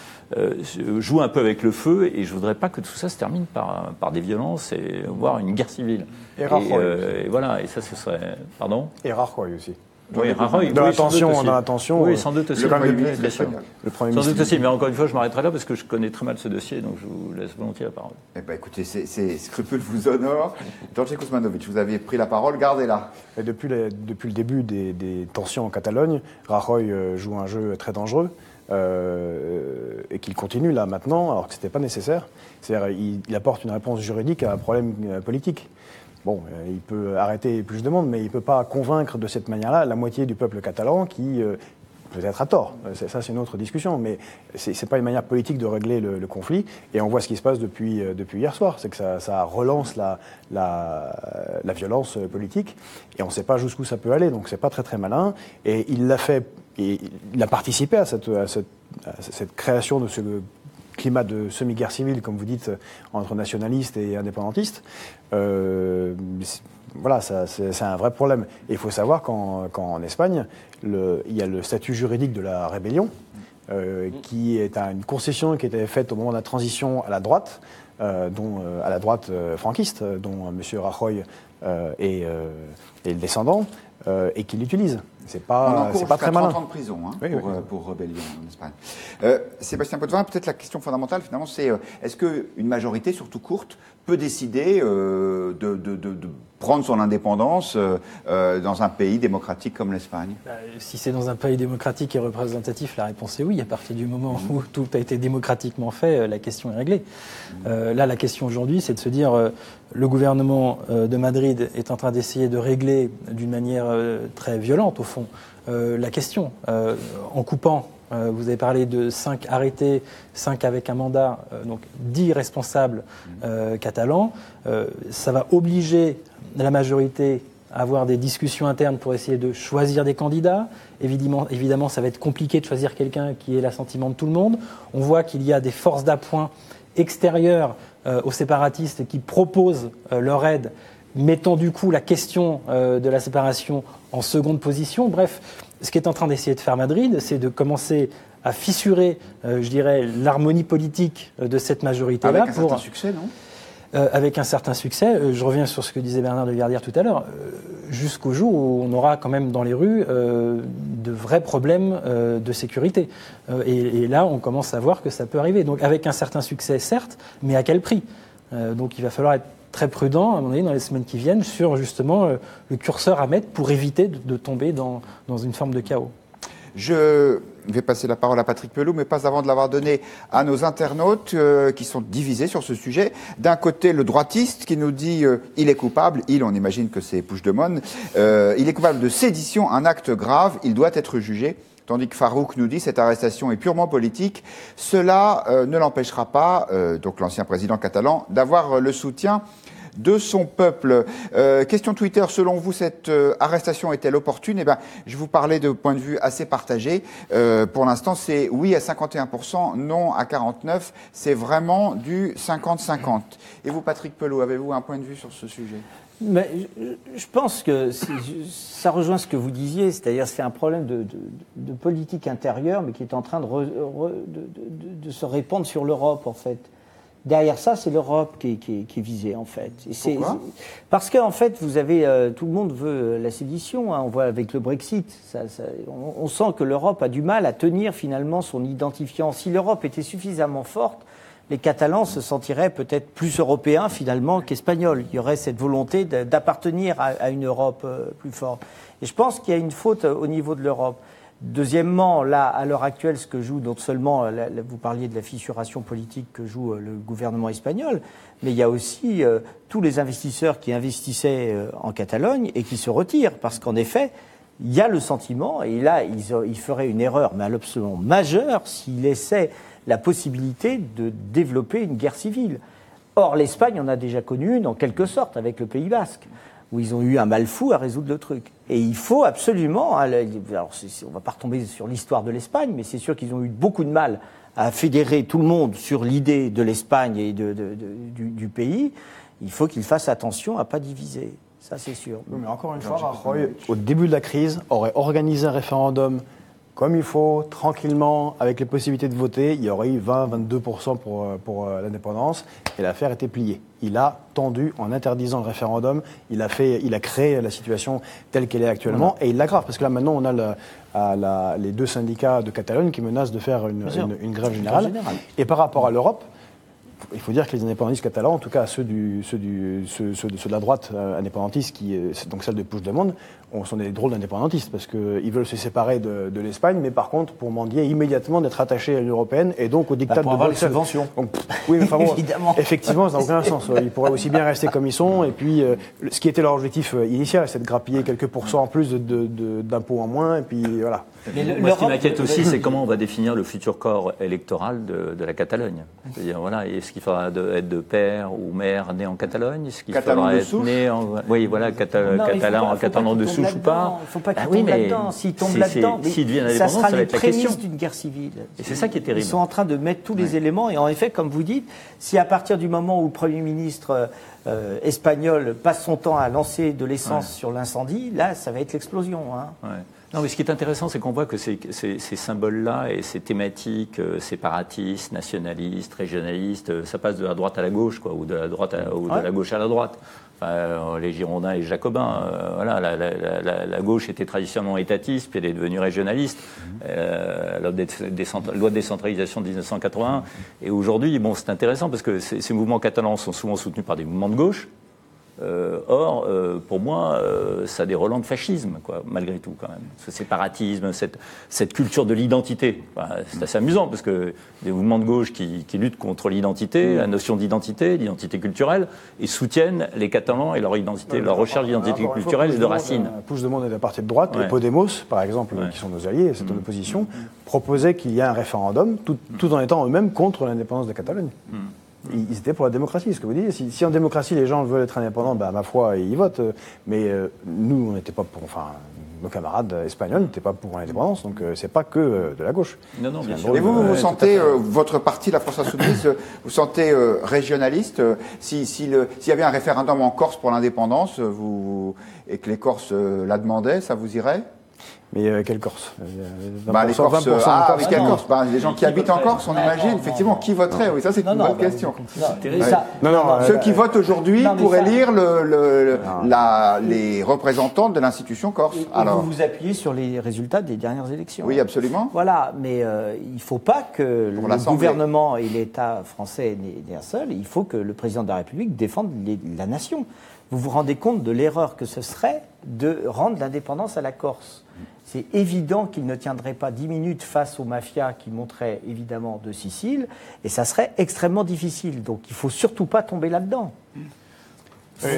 S2: jouent un peu avec le feu. Et je voudrais pas que tout ça se termine par des violences et voire une guerre civile.
S7: Et Rajoy.
S2: Et voilà. Et ça, ce serait. Pardon.
S7: Et Rajoy aussi.
S2: Oui, Rajoy.
S7: Dans l'attention.
S2: Oui, sans doute aussi.
S1: Le Premier ministre
S2: bien sûr.
S1: espagnol.
S7: Le Premier
S2: Sans
S7: ministre.
S2: doute aussi. Mais encore une fois, je m'arrêterai là parce que je connais très mal ce dossier, donc je vous laisse volontiers la parole.
S1: Eh ben, écoutez, ces scrupules vous honorent. Georgi Kuzmanovic, vous avez pris la parole, gardez-la.
S7: Et depuis le début des tensions en Catalogne, Rajoy joue un jeu très dangereux et qu'il continue là maintenant, alors que ce n'était pas nécessaire. C'est-à-dire il apporte une réponse juridique à un problème politique. Bon, il peut arrêter Puigdemont, mais il ne peut pas convaincre de cette manière-là la moitié du peuple catalan qui, peut-être à tort, ça c'est une autre discussion, mais ce n'est pas une manière politique de régler le conflit. Et on voit ce qui se passe depuis hier soir, c'est que ça relance la violence politique, et on ne sait pas jusqu'où ça peut aller, donc c'est pas très très malin. Et il l'a fait, et il a participé à cette création de ce climat de semi-guerre civile, comme vous dites, entre nationalistes et indépendantistes. Voilà, c'est un vrai problème. Et il faut savoir qu'en Espagne, il y a le statut juridique de la rébellion, qui est une concession qui était faite au moment de la transition à la droite, à la droite franquiste, dont M. Rajoy est le descendant, et qui l'utilise. C'est pas très malin.
S1: 30 ans de prison pour rébellion en Espagne. Sébastien Potvin, peut-être la question fondamentale finalement, c'est est-ce qu'une majorité, surtout courte, peut décider de prendre son indépendance dans un pays démocratique comme l'Espagne?
S8: Si c'est dans un pays démocratique et représentatif, la réponse est oui. À partir du moment où tout a été démocratiquement fait, la question est réglée. Là, la question aujourd'hui, c'est de se dire le gouvernement de Madrid est en train d'essayer de régler d'une manière très violente, au fond, la question en coupant. Vous avez parlé de 5 arrêtés, 5 avec un mandat, donc 10 responsables catalans. Ça va obliger la majorité à avoir des discussions internes pour essayer de choisir des candidats. Évidemment, ça va être compliqué de choisir quelqu'un qui ait l'assentiment de tout le monde. On voit qu'il y a des forces d'appoint extérieures aux séparatistes qui proposent leur aide, mettant du coup la question de la séparation en seconde position. Bref, ce qui est en train d'essayer de faire Madrid, c'est de commencer à fissurer, je dirais, l'harmonie politique de cette majorité-là.
S1: Avec un certain succès, non ?
S8: Avec un certain succès. Je reviens sur ce que disait Bernard de Villardière tout à l'heure. Jusqu'au jour où on aura quand même dans les rues de vrais problèmes de sécurité. Et là, on commence à voir que ça peut arriver. Donc avec un certain succès, certes, mais à quel prix ? Donc il va falloir être très prudent, à mon avis, dans les semaines qui viennent, sur justement le curseur à mettre pour éviter de tomber dans une forme de chaos.
S1: Je vais passer la parole à Patrick Pelloux, mais pas avant de l'avoir donné à nos internautes qui sont divisés sur ce sujet. D'un côté, le droitiste qui nous dit il est coupable, on imagine que c'est Puigdemont, il est coupable de sédition, un acte grave, il doit être jugé. Tandis que Farouk nous dit cette arrestation est purement politique. Cela ne l'empêchera pas, donc l'ancien président catalan, d'avoir le soutien de son peuple. Question Twitter, selon vous, cette arrestation est-elle opportune ? Eh bien, je vous parlais de points de vue assez partagés. Pour l'instant, c'est oui à 51%, non à 49%. C'est vraiment du 50-50. Et vous, Patrick Pelloux, avez-vous un point de vue sur ce sujet ?
S3: Mais je pense que ça rejoint ce que vous disiez, c'est-à-dire c'est un problème de politique intérieure, mais qui est en train de se répandre sur l'Europe, en fait. Derrière ça, c'est l'Europe qui est visée, en fait. Et
S1: pourquoi ?
S3: Parce qu'en fait, vous avez tout le monde veut la sédition. On voit avec le Brexit, on sent que l'Europe a du mal à tenir finalement son identifiant. Si l'Europe était suffisamment forte, les Catalans se sentiraient peut-être plus européens finalement qu'espagnols. Il y aurait cette volonté d'appartenir à une Europe plus forte. Et je pense qu'il y a une faute au niveau de l'Europe. Deuxièmement, là, à l'heure actuelle, ce que joue, non seulement, vous parliez de la fissuration politique que joue le gouvernement espagnol, mais il y a aussi tous les investisseurs qui investissaient en Catalogne et qui se retirent, parce qu'en effet, il y a le sentiment, et là, ils feraient une erreur, mais absolument majeure, s'ils laissaient la possibilité de développer une guerre civile. Or, l'Espagne en a déjà connu une, en quelque sorte, avec le Pays Basque, où ils ont eu un mal fou à résoudre le truc. Et il faut absolument... Alors, on ne va pas retomber sur l'histoire de l'Espagne, mais c'est sûr qu'ils ont eu beaucoup de mal à fédérer tout le monde sur l'idée de l'Espagne et du pays. Il faut qu'ils fassent attention à ne pas diviser. Ça, c'est sûr.
S7: Oui, mais encore une fois, Rajoy, au début de la crise, aurait organisé un référendum comme il faut, tranquillement, avec les possibilités de voter. Il y aurait eu 20-22% pour l'indépendance, et l'affaire était pliée. Il a tendu en interdisant le référendum. Il a créé la situation telle qu'elle est actuellement, et il l'aggrave, parce que là, maintenant, on a les 2 syndicats de Catalogne qui menacent de faire une grève générale. Et par rapport à l'Europe, il faut dire que les indépendantistes catalans, en tout cas ceux de la droite indépendantiste, donc celle de Puigdemont, sont des drôles d'indépendantistes, parce qu'ils veulent se séparer de l'Espagne, mais par contre pour mendier immédiatement d'être attachés à l'Union européenne et donc au dictat de
S3: avoir les
S7: Bruxelles.
S3: subventions.
S7: Donc, oui, mais enfin bon,
S3: Évidemment.
S7: effectivement, ça n'a aucun sens. Ils pourraient aussi bien rester comme ils sont, et puis ce qui était leur objectif initial, c'est de grappiller quelques pourcents en plus d'impôts en moins, et puis voilà.
S2: Moi, ce qui m'inquiète aussi, c'est comment on va définir le futur corps électoral de la Catalogne. C'est-à-dire, voilà, est-ce qu'il faudra être de père ou mère né en Catalogne? Est-ce qu'il faudra être né en... Oui, voilà, catalan de souche ou pas?
S3: Il ne faut pas qu'ils tombent là-dedans. S'ils tombent là-dedans, ça sera les prémices d'une guerre civile.
S2: Et c'est ça qui est terrible.
S3: Ils sont en train de mettre tous les éléments. Et en effet, comme vous dites, si à partir du moment où le Premier ministre espagnol passe son temps à lancer de l'essence sur l'incendie, là, ça va être l'explosion. Hein.
S2: Ouais. Non, mais ce qui est intéressant, c'est qu'on voit que ces symboles-là et ces thématiques séparatistes, nationalistes, régionalistes, ça passe de la droite à la gauche, quoi, ou de la droite de la gauche à la droite. Enfin, les Girondins et les Jacobins, voilà, la gauche était traditionnellement étatiste, puis elle est devenue régionaliste. Loi de décentralisation de 1981. Et aujourd'hui, bon, c'est intéressant parce que ces mouvements catalans sont souvent soutenus par des mouvements de gauche. Or, pour moi, ça a des relents de fascisme, quoi, malgré tout, quand même. Ce séparatisme, cette culture de l'identité. Enfin, c'est assez amusant, parce que des mouvements de gauche qui luttent contre l'identité, la notion d'identité, l'identité culturelle, et soutiennent les Catalans et leur identité, leur recherche d'identité culturelle et de racines.
S7: Puigdemont est de la partie de droite, les Podemos, par exemple, qui sont nos alliés, c'est en opposition, proposaient qu'il y ait un référendum, tout en étant eux-mêmes contre l'indépendance de Catalogne. Ils étaient pour la démocratie, ce que vous dites. Si en démocratie les gens veulent être indépendants, bah, ma foi, ils votent. Mais nous, on n'était pas pour. Enfin, nos camarades espagnols n'étaient pas pour l'indépendance, donc c'est pas que de la gauche.
S2: Non, bien sûr.
S1: Et vous sentez, votre parti, la France Insoumise, vous sentez régionaliste. S'il y avait un référendum en Corse pour l'indépendance, et que les Corses la demandaient, ça vous irait?
S7: Mais quelle Corse?
S1: Les Corses, avec quelle Corse? Les gens qui habitent en Corse, on imagine, effectivement, qui voterait? Oui, ça c'est une bonne question. Ceux qui votent aujourd'hui pour élire les représentants de l'institution corse.
S3: Alors, vous appuyez sur les résultats des dernières élections.
S1: Oui, absolument.
S3: Voilà, mais il ne faut pas que le gouvernement et l'État français n'aient un seul. Il faut que le président de la République défende la nation. Vous vous rendez compte de l'erreur que ce serait de rendre l'indépendance à la Corse? C'est évident qu'il ne tiendrait pas 10 minutes face aux mafias qui monteraient évidemment de Sicile, et ça serait extrêmement difficile. Donc il ne faut surtout pas tomber là-dedans.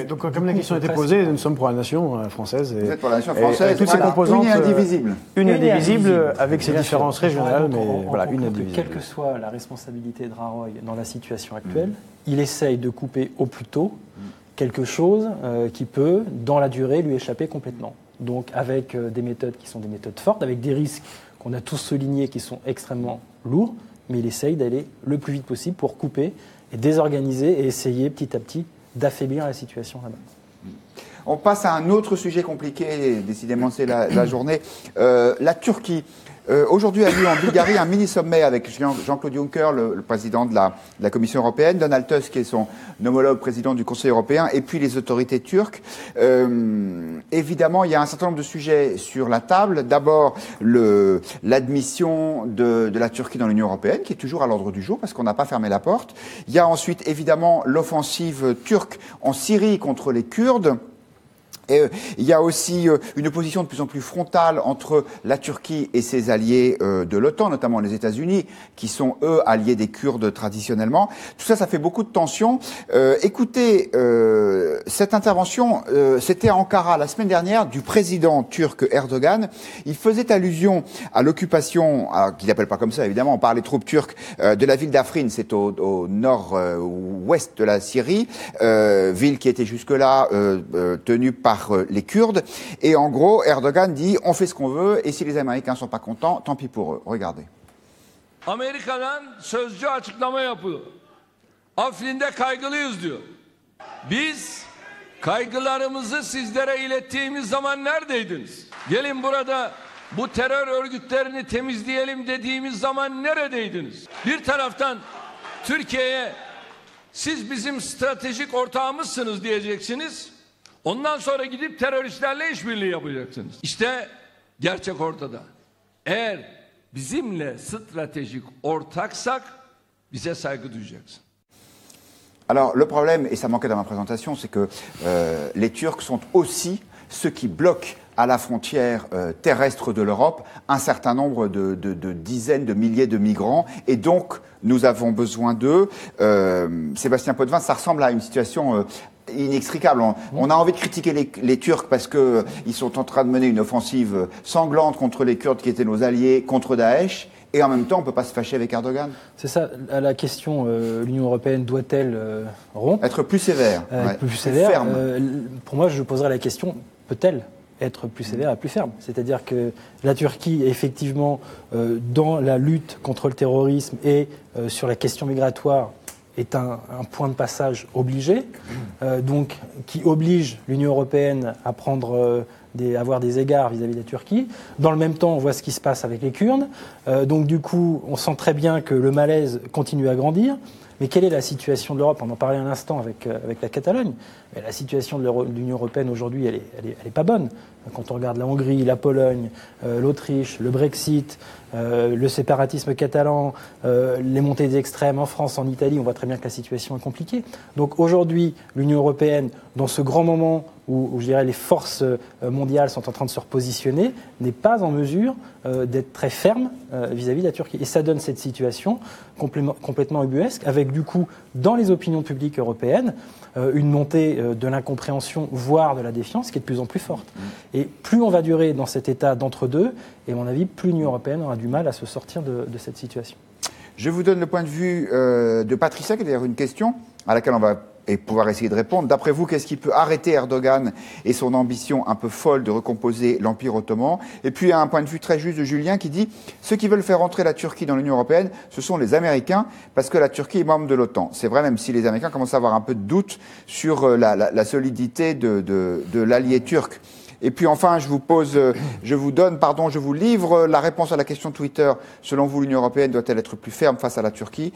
S7: Donc comme la question a été posée, nous sommes pour la nation française.
S1: Vous êtes pour la nation française,
S7: toutes ces composantes,
S1: une et indivisible.
S7: Une indivisible avec ses différences régionales, mais voilà, une indivisible.
S8: Quelle que soit la responsabilité de Rajoy dans la situation actuelle, il essaye de couper au plus tôt quelque chose qui peut, dans la durée, lui échapper complètement. Donc avec des méthodes qui sont des méthodes fortes, avec des risques qu'on a tous soulignés qui sont extrêmement lourds, mais il essaye d'aller le plus vite possible pour couper et désorganiser et essayer petit à petit d'affaiblir la situation là-bas.
S1: On passe à un autre sujet compliqué, décidément c'est la journée, la Turquie. Aujourd'hui a lieu en Bulgarie un mini-sommet avec Jean-Claude Juncker, le président de la Commission européenne, Donald Tusk qui est son homologue président du Conseil européen, et puis les autorités turques. Évidemment, il y a un certain nombre de sujets sur la table. D'abord, l'admission de la Turquie dans l'Union européenne, qui est toujours à l'ordre du jour, parce qu'on n'a pas fermé la porte. Il y a ensuite, évidemment, l'offensive turque en Syrie contre les Kurdes. Et il y a aussi une opposition de plus en plus frontale entre la Turquie et ses alliés de l'OTAN, notamment les États-Unis, qui sont, eux, alliés des Kurdes traditionnellement. Tout ça, ça fait beaucoup de tensions. Écoutez, cette intervention, c'était à Ankara la semaine dernière du président turc Erdogan. Il faisait allusion à l'occupation, qu'il n'appelle pas comme ça évidemment, par les troupes turques de la ville d'Afrin, c'est au nord-ouest de la Syrie, ville qui était jusque-là tenue par les Kurdes. Et en gros, Erdogan dit on fait ce qu'on veut et si les Américains sont pas contents, tant pis pour eux. Regardez.
S10: Amerika'dan sözcü açıklama yapıyor. Afrin'de kaygılıyız diyor. Biz kaygılarımızı sizlere ilettiğimiz zaman neredeydiniz? Gelin burada bu terör örgütlerini temizleyelim dediğimiz zaman neredeydiniz? Bir taraftan Türkiye'ye siz bizim stratejik ortağımızsınız diyeceksiniz. Ondan sonra gidip teröristlerle işbirliği yapacaksınız. İşte gerçek ortada. Eğer bizimle stratejik ortaksak bize saygı duyacaksın.
S1: Alors le problème, et ça manquait dans ma présentation, c'est que les Turcs sont aussi ceux qui bloquent à la frontière terrestre de l'Europe un certain nombre de dizaines de milliers de migrants et donc nous avons besoin d'eux. Sébastien Potvin, ça ressemble à une situation inextricable. On a envie de critiquer les Turcs parce que ils sont en train de mener une offensive sanglante contre les Kurdes qui étaient nos alliés, contre Daesh. Et en même temps, on ne peut pas se fâcher avec Erdogan.
S8: C'est ça, à la question, l'Union européenne doit-elle rompre ?
S1: Être plus sévère.
S8: Plus sévère.
S1: Ferme.
S8: Pour moi, je poserais la question, peut-elle être plus sévère et plus ferme ? C'est-à-dire que la Turquie, effectivement, dans la lutte contre le terrorisme et sur la question migratoire, est un point de passage obligé, donc qui oblige l'Union européenne à avoir des égards vis-à-vis de la Turquie. Dans le même temps, on voit ce qui se passe avec les Kurdes. Donc du coup, on sent très bien que le malaise continue à grandir. Mais quelle est la situation de l'Europe ? On en parlait un instant avec la Catalogne. Mais la situation de l'Union européenne aujourd'hui, elle est pas bonne. Quand on regarde la Hongrie, la Pologne, l'Autriche, le Brexit, le séparatisme catalan, les montées d'extrêmes en France, en Italie, on voit très bien que la situation est compliquée. Donc aujourd'hui, l'Union européenne, dans ce grand moment où je dirais les forces mondiales sont en train de se repositionner, n'est pas en mesure d'être très ferme vis-à-vis de la Turquie. Et ça donne cette situation complètement ubuesque, avec du coup, dans les opinions publiques européennes, une montée de l'incompréhension, voire de la défiance, qui est de plus en plus forte. Et plus on va durer dans cet état d'entre-deux, et à mon avis, plus l'Union européenne aura du mal à se sortir de cette situation.
S1: Je vous donne le point de vue de Patricia, qui est d'ailleurs une question à laquelle on va pouvoir essayer de répondre. D'après vous, qu'est-ce qui peut arrêter Erdogan et son ambition un peu folle de recomposer l'Empire ottoman ? Et puis, il y a un point de vue très juste de Julien qui dit « Ceux qui veulent faire entrer la Turquie dans l'Union européenne, ce sont les Américains, parce que la Turquie est membre de l'OTAN. » C'est vrai, même si les Américains commencent à avoir un peu de doute sur la solidité de l'allié turc. Et puis enfin, je vous livre la réponse à la question Twitter. Selon vous, l'Union européenne doit-elle être plus ferme face à la Turquie ?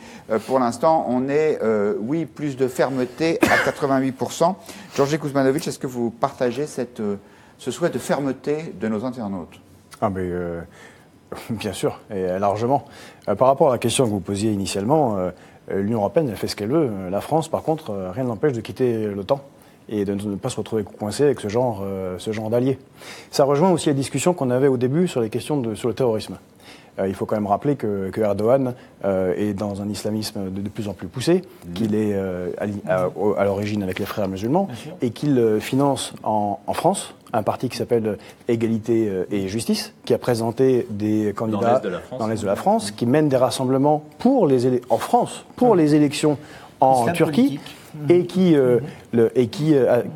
S1: Pour l'instant, on est, oui, plus de fermeté à 88%. Georgi Kuzmanovic, est-ce que vous partagez ce souhait de fermeté de nos internautes ?
S7: Bien sûr, et largement. Par rapport à la question que vous posiez initialement, l'Union européenne, elle fait ce qu'elle veut. La France, par contre, rien ne l'empêche de quitter l'OTAN et de ne pas se retrouver coincé avec ce genre d'alliés. Ça rejoint aussi les discussions qu'on avait au début sur les questions sur le terrorisme. Il faut quand même rappeler que Erdogan est dans un islamisme de plus en plus poussé, qu'il est à l'origine avec les frères musulmans, et qu'il finance en France un parti qui s'appelle Égalité et Justice, qui a présenté des candidats dans l'Est de la France, qui mène des rassemblements en France pour les élections en Turquie. Et qui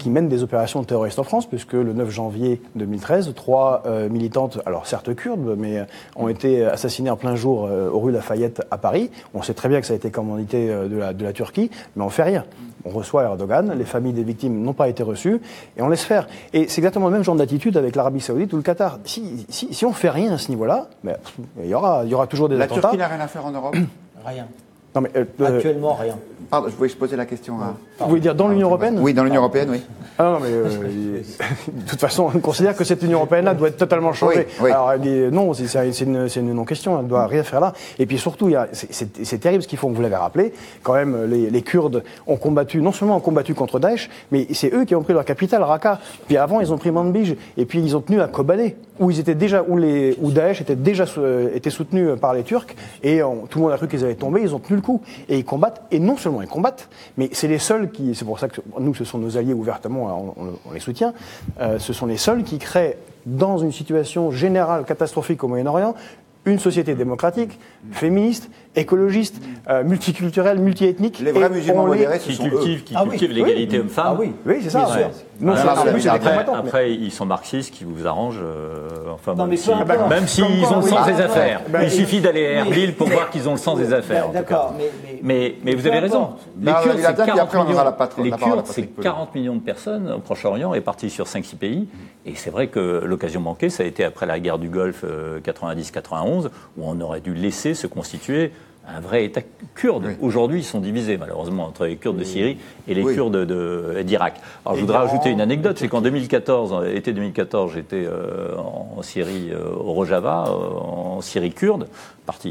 S7: mène des opérations terroristes en France, puisque le 9 janvier 2013, 3 militantes, alors certes kurdes, mais ont été assassinées en plein jour aux rues Lafayette à Paris. On sait très bien que ça a été commandité de la Turquie, mais on ne fait rien. On reçoit Erdogan, les familles des victimes n'ont pas été reçues, et on laisse faire. Et c'est exactement le même genre d'attitude avec l'Arabie Saoudite ou le Qatar. Si on ne fait rien à ce niveau-là, il y aura toujours des attentats.
S1: La Turquie n'a rien à faire en Europe ?
S3: Rien.
S7: Non, mais,
S3: actuellement, rien.
S1: Pardon, je posais la question à...
S7: Vous voulez dire dans l'Union européenne ?
S1: Oui, dans l'Union européenne, oui.
S7: Ah non, mais de toute façon, on considère que cette Union européenne-là doit être totalement changée.
S1: Oui.
S7: Alors, non, c'est une non-question, elle ne doit rien faire là. Et puis surtout, c'est terrible ce qu'ils font, vous l'avez rappelé, quand même, les Kurdes ont combattu, non seulement ont combattu contre Daesh, mais c'est eux qui ont pris leur capitale, Raqqa. Puis avant, ils ont pris Manbij, et puis ils ont tenu à Kobané, où Daesh était soutenu par les Turcs, et tout le monde a cru qu'ils allaient tomber, ils ont tenu le coup. Et ils combattent, et non seulement ils combattent, mais c'est les seuls c'est pour ça que nous, ce sont nos alliés ouvertement, on les soutient, ce sont les seuls qui créent, dans une situation générale catastrophique au Moyen-Orient, une société démocratique, féministe, écologiste, multiculturelle, multiethnique.
S1: Les vrais musulmans modérés, ce sont
S2: qui cultivent l'égalité homme-femme.
S7: Oui, c'est ça.
S2: Bien sûr.
S7: Non,
S2: Après, ils sont marxistes qui vous arrengent.
S3: Même
S2: s'ils ont le sens des affaires. Il suffit d'aller à Erbil pour voir qu'ils ont le sens des affaires.
S3: D'accord,
S2: mais vous avez raison. Les Kurdes, c'est 40 millions de personnes au Proche-Orient et partis sur 5-6 pays. Et c'est vrai que l'occasion manquée, ça a été après la guerre du Golfe 90-91, où on aurait dû laisser se constituer un vrai État kurde. Oui. Aujourd'hui, ils sont divisés, malheureusement, entre les Kurdes de Syrie et les Kurdes d'Irak. Alors, je voudrais rajouter une anecdote, c'est qu'en 2014, été 2014, j'étais en Syrie, au Rojava, en Syrie kurde,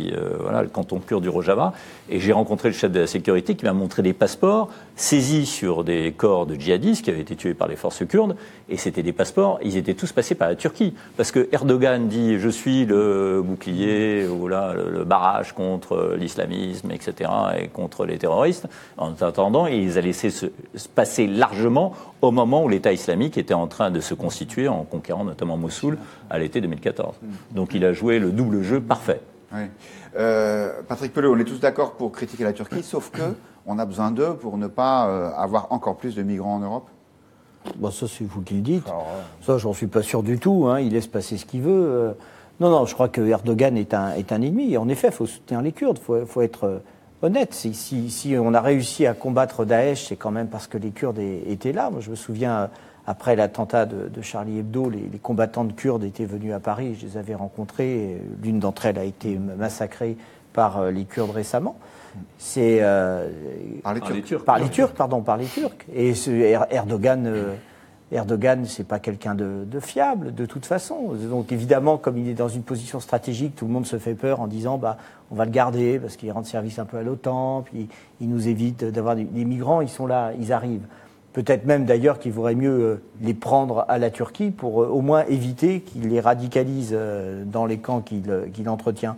S2: le canton kurde du Rojava, et j'ai rencontré le chef de la sécurité qui m'a montré des passeports saisis sur des corps de djihadistes qui avaient été tués par les forces kurdes, et c'était des passeports, ils étaient tous passés par la Turquie, parce que Erdogan dit « je suis le bouclier » ou là, le barrage contre l'islamisme, etc., et contre les terroristes. En attendant, il les a laissés se passer largement au moment où l'État islamique était en train de se constituer en conquérant notamment Mossoul à l'été 2014. Donc il a joué le double jeu parfait.
S1: Oui. Patrick Pelot, on est tous d'accord pour critiquer la Turquie, sauf que on a besoin d'eux pour ne pas avoir encore plus de migrants en Europe.
S3: Bon, ça, c'est vous qui le dites. Ça, j'en suis pas sûr du tout. Il laisse passer ce qu'il veut. Non, je crois que Erdogan est un ennemi. En effet, il faut soutenir les Kurdes. Il faut être honnête. Si on a réussi à combattre Daesh, c'est quand même parce que les Kurdes étaient là. Moi, je me souviens, après l'attentat de Charlie Hebdo, les combattantes kurdes étaient venues à Paris. Je les avais rencontrées. L'une d'entre elles a été massacrée par les Kurdes récemment. C'est
S1: par les Turcs.
S3: Par les Turcs. Et Erdogan, c'est pas quelqu'un de fiable, de toute façon. Donc évidemment, comme il est dans une position stratégique, tout le monde se fait peur en disant on va le garder parce qu'il rend service un peu à l'OTAN, puis il nous évite d'avoir des migrants, ils sont là, ils arrivent. Peut-être même d'ailleurs qu'il vaudrait mieux les prendre à la Turquie pour au moins éviter qu'il les radicalise dans les camps qu'il entretient.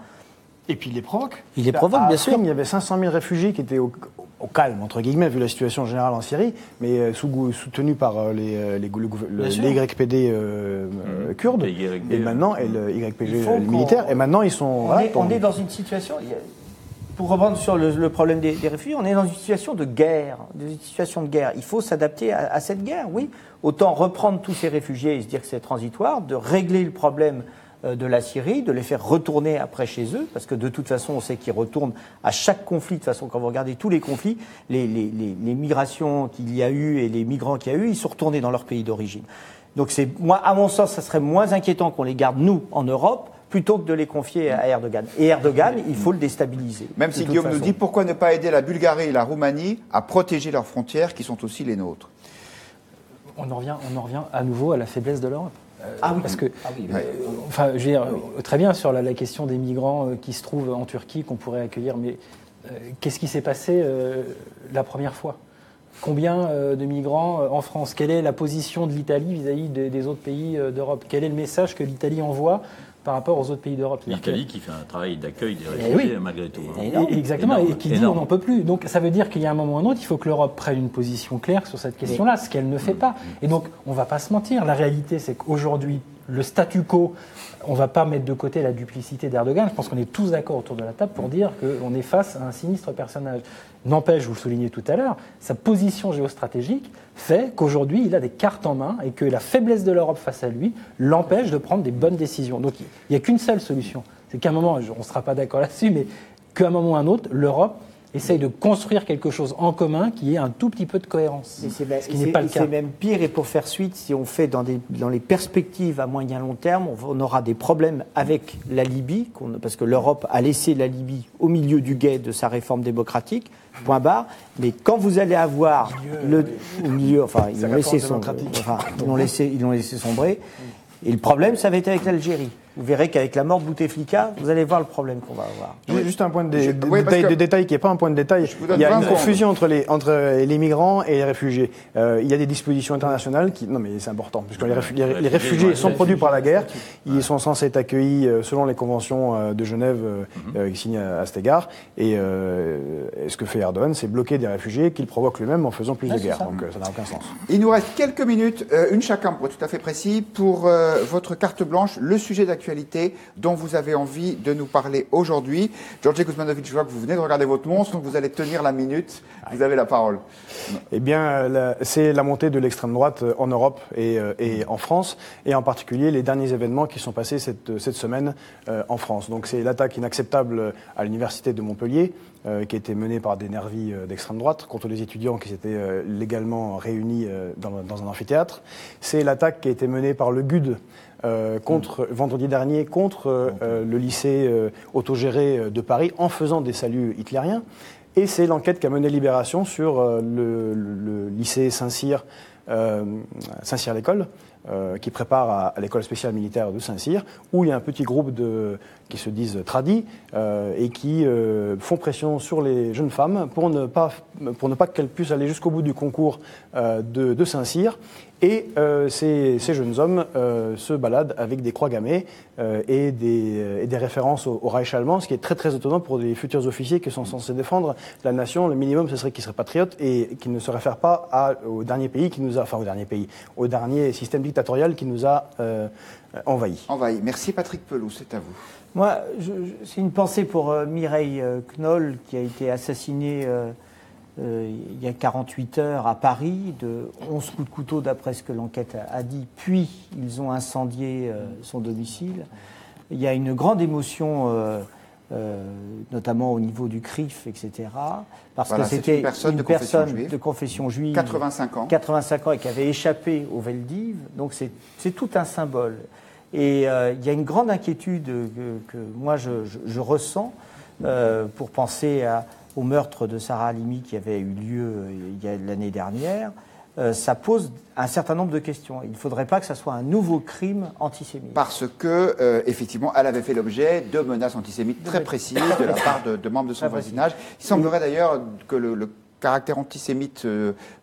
S7: Et puis il les provoque.
S3: Il les provoque, bien sûr.
S7: Il y avait 500 000 réfugiés qui étaient au calme, entre guillemets, vu la situation générale en Syrie, mais soutenus par les YPD kurdes, et maintenant, et le YPG militaire, et maintenant ils sont...
S3: On est dans une situation... Pour reprendre sur le problème des réfugiés, on est dans une situation de guerre. Il faut s'adapter à cette guerre, oui. Autant reprendre tous ces réfugiés et se dire que c'est transitoire, de régler le problème de la Syrie, de les faire retourner après chez eux, parce que de toute façon, on sait qu'ils retournent à chaque conflit. De toute façon, quand vous regardez tous les conflits, les migrations qu'il y a eu et les migrants qu'il y a eu, ils sont retournés dans leur pays d'origine. Donc, à mon sens, ça serait moins inquiétant qu'on les garde, nous, en Europe, plutôt que de les confier à Erdogan. Et Erdogan, il faut le déstabiliser.
S1: Même si Guillaume nous dit pourquoi ne pas aider la Bulgarie et la Roumanie à protéger leurs frontières, qui sont aussi les nôtres.
S8: On en revient à nouveau à la faiblesse de l'Europe. Parce que, je veux dire, très bien sur la question des migrants qui se trouvent en Turquie, qu'on pourrait accueillir, mais qu'est-ce qui s'est passé la première fois ? Combien de migrants en France ? Quelle est la position de l'Italie vis-à-vis des autres pays d'Europe ? Quel est le message que l'Italie envoie par rapport aux autres pays d'Europe ?
S2: L'Italie qui fait un travail d'accueil des réfugiés, malgré tout.
S8: Exactement, et qui dit on n'en peut plus. Donc ça veut dire qu'il y a un moment ou un autre, il faut que l'Europe prenne une position claire sur cette question-là, ce qu'elle ne fait pas. Et donc, on ne va pas se mentir, la réalité, c'est qu'aujourd'hui, le statu quo, on ne va pas mettre de côté la duplicité d'Erdogan. Je pense qu'on est tous d'accord autour de la table pour dire qu'on est face à un sinistre personnage. N'empêche, vous le soulignez tout à l'heure, sa position géostratégique fait qu'aujourd'hui, il a des cartes en main et que la faiblesse de l'Europe face à lui l'empêche de prendre des bonnes décisions. Donc, il n'y a qu'une seule solution. C'est qu'à un moment, on ne sera pas d'accord là-dessus, mais qu'à un moment ou à un autre, l'Europe essaye de construire quelque chose en commun qui ait un tout petit peu de cohérence. Ce qui n'est pas le cas.
S3: C'est même pire, et pour faire suite, si on fait dans les perspectives à moyen long terme, on aura des problèmes avec la Libye, parce que l'Europe a laissé la Libye au milieu du gué de sa réforme démocratique, point barre. Mais quand vous allez avoir au milieu, enfin, ils l'ont laissé sombrer. Et le problème, ça va être avec l'Algérie. Vous verrez qu'avec la mort de Bouteflika, vous allez voir le problème qu'on va avoir.
S7: Juste un point de détail qui n'est pas un point de détail. Il y a une confusion entre les migrants et les réfugiés. Il y a des dispositions internationales qui... Non, mais c'est important, puisque les réfugiés sont produits par la guerre. Ils sont censés être accueillis selon les conventions de Genève signées à cet égard. Et ce que fait Erdogan, c'est bloquer des réfugiés qu'il provoque lui-même en faisant plus de guerre. Donc ça n'a aucun sens.
S1: Il nous reste quelques minutes, une chacun pour être tout à fait précis, pour votre carte blanche, le sujet d'actualité dont vous avez envie de nous parler aujourd'hui. Georgi Kuzmanovic, je vois que vous venez de regarder votre montre, donc vous allez tenir la minute. Vous avez la parole.
S7: Eh bien, c'est la montée de l'extrême droite en Europe et en France, et en particulier les derniers événements qui sont passés cette semaine en France. Donc c'est l'attaque inacceptable à l'université de Montpellier, qui a été menée par des nervis d'extrême droite contre des étudiants qui s'étaient légalement réunis dans un amphithéâtre. C'est l'attaque qui a été menée par le GUD vendredi dernier contre le lycée autogéré de Paris en faisant des saluts hitlériens. Et c'est l'enquête qu'a menée Libération sur le lycée Saint-Cyr, Saint-Cyr-l'École, qui prépare à l'école spéciale militaire de Saint-Cyr, où il y a un petit groupe qui se disent tradis et qui font pression sur les jeunes femmes pour ne pas qu'elles puissent aller jusqu'au bout du concours de Saint-Cyr. Et ces jeunes hommes se baladent avec des croix gammées et des références au Reich allemand, ce qui est très très étonnant pour des futurs officiers qui sont censés défendre la nation. Le minimum, ce serait qu'ils seraient patriotes et qu'ils ne se réfèrent pas au dernier système dictatorial qui nous a envahis.
S1: Merci Patrick Pelloux, c'est à vous.
S3: Moi, c'est une pensée pour Mireille Knoll, qui a été assassinée il y a 48 heures à Paris, de 11 coups de couteau d'après ce que l'enquête a dit, puis ils ont incendié son domicile. Il y a une grande émotion, notamment au niveau du CRIF, etc., parce que c'était une personne de confession juive,
S1: 85 ans,
S3: et qui avait échappé au Veldiv, donc c'est tout un symbole. Et il y a une grande inquiétude que moi je ressens pour penser au meurtre de Sarah Halimi qui avait eu lieu il y a l'année dernière. Ça pose un certain nombre de questions. Il ne faudrait pas que ça soit un nouveau crime antisémite.
S1: Parce que, effectivement, elle avait fait l'objet de menaces antisémites très précises de la part de membres de son voisinage. Il semblerait d'ailleurs que le caractère antisémite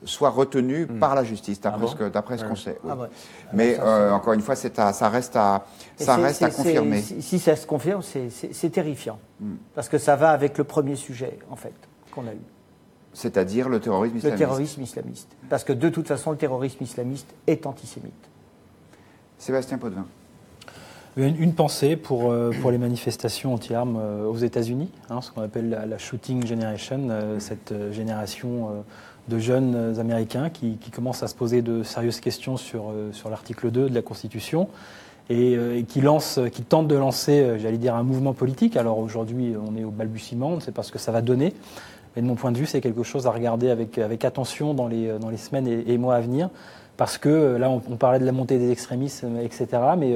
S1: soit retenu par la justice, d'après ce qu'on sait. Oui. Mais encore une fois, ça reste à confirmer.
S3: Si ça se confirme, c'est terrifiant. Parce que ça va avec le premier sujet, en fait, qu'on a eu.
S1: C'est-à-dire le terrorisme islamiste.
S3: Le terrorisme islamiste. Parce que de toute façon, le terrorisme islamiste est antisémite.
S1: Sébastien Potvin.
S8: Une pensée pour les manifestations anti-armes aux États-Unis, ce qu'on appelle la Shooting Generation, cette génération de jeunes Américains qui commencent à se poser de sérieuses questions sur l'article 2 de la Constitution et qui tentent de lancer, j'allais dire, un mouvement politique. Alors aujourd'hui, on est au balbutiement, on ne sait pas ce que ça va donner. Mais de mon point de vue, c'est quelque chose à regarder avec attention dans les semaines et mois à venir. Parce que là, on parlait de la montée des extrémismes, etc. Mais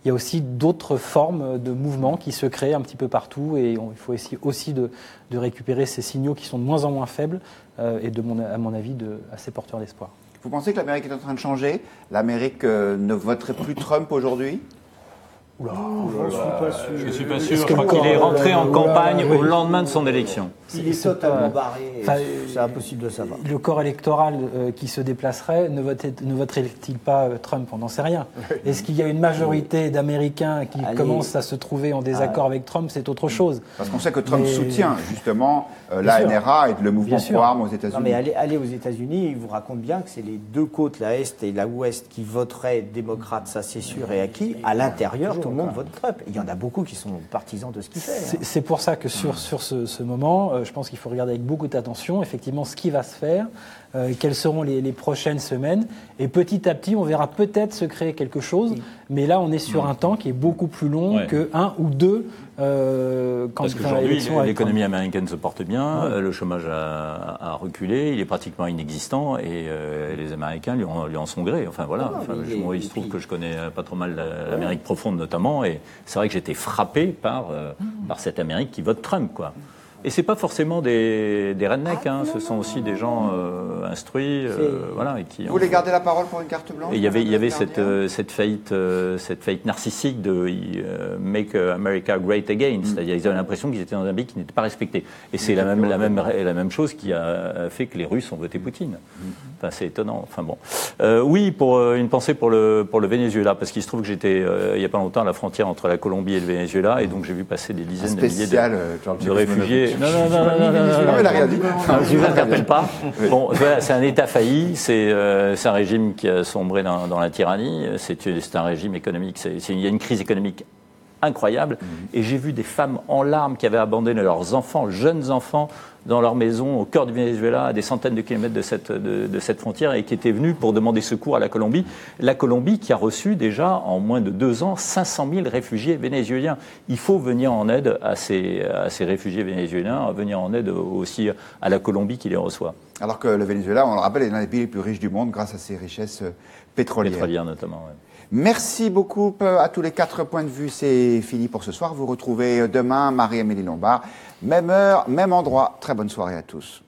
S8: il y a aussi d'autres formes de mouvements qui se créent un petit peu partout. Et il faut essayer aussi de récupérer ces signaux qui sont de moins en moins faibles et, à mon avis, assez porteurs d'espoir.
S1: Vous pensez que l'Amérique est en train de changer ? L'Amérique ne voterait plus Trump aujourd'hui ?
S2: Je ne suis pas sûr. Je crois qu'il est rentré en campagne au lendemain de son élection.
S3: Il est totalement barré. C'est impossible de savoir.
S8: Le corps électoral qui se déplacerait ne voterait-il pas Trump ? On n'en sait rien. Est-ce qu'il y a une majorité d'Américains qui commencent à se trouver en désaccord avec Trump ? C'est autre chose.
S1: Parce qu'on sait que Trump soutient justement l'ANRA et le mouvement pro-armes aux États-Unis.
S3: Non, mais allez aux États-Unis, il vous raconte bien que c'est les deux côtes, la Est et la Ouest, qui voteraient démocrate, ça c'est sûr et acquis. À l'intérieur, tout le monde vote Trump. Il y en a beaucoup qui sont partisans de ce qu'il fait.
S8: C'est pour ça que sur ce moment, maintenant, je pense qu'il faut regarder avec beaucoup d'attention, effectivement, ce qui va se faire, quelles seront les prochaines semaines. Et petit à petit, on verra peut-être se créer quelque chose. Mais là, on est sur un temps qui est beaucoup plus long que 1 ou 2
S2: Parce qu'aujourd'hui, l'économie américaine se porte bien, le chômage a reculé, il est pratiquement inexistant et les Américains lui en sont gré. Enfin voilà, moi il se trouve que je connais pas trop mal l'Amérique profonde notamment et c'est vrai que j'étais frappé par cette Amérique qui vote Trump, quoi. Et c'est pas forcément des rednecks, hein, ce sont aussi des gens instruits, voilà. Et qui
S1: vous voulez garder la parole pour une carte blanche?
S2: Et il y avait cette faillite narcissique de Make America Great Again, c'est-à-dire ils avaient l'impression qu'ils étaient dans un pays qui n'était pas respecté. Et c'est la même chose qui a fait que les Russes ont voté Poutine. Enfin, c'est étonnant. Enfin bon, oui, pour une pensée pour le Venezuela, parce qu'il se trouve que j'étais il y a pas longtemps à la frontière entre la Colombie et le Venezuela, et donc j'ai vu passer des dizaines de milliers de réfugiés. Non, il a rien dit. Je ne m'interpelle pas. Bon, voilà, c'est un État failli, c'est un régime qui a sombré dans la tyrannie, c'est un régime économique, il y a une crise économique incroyable, et j'ai vu des femmes en larmes qui avaient abandonné leurs enfants, jeunes enfants, dans leur maison au cœur du Venezuela, à des centaines de kilomètres de cette frontière, et qui étaient venues pour demander secours à la Colombie. La Colombie qui a reçu déjà, en moins de 2 ans, 500 000 réfugiés vénézuéliens. Il faut venir en aide à ces réfugiés vénézuéliens, venir en aide aussi à la Colombie qui les reçoit.
S1: Alors que le Venezuela, on le rappelle, est l'un des pays les plus riches du monde grâce à ses richesses pétrolières.
S2: Pétrolières notamment, oui.
S1: Merci beaucoup à tous les 4 points de vue. C'est fini pour ce soir. Vous retrouvez demain Marie-Amélie Lombard. Même heure, même endroit. Très bonne soirée à tous.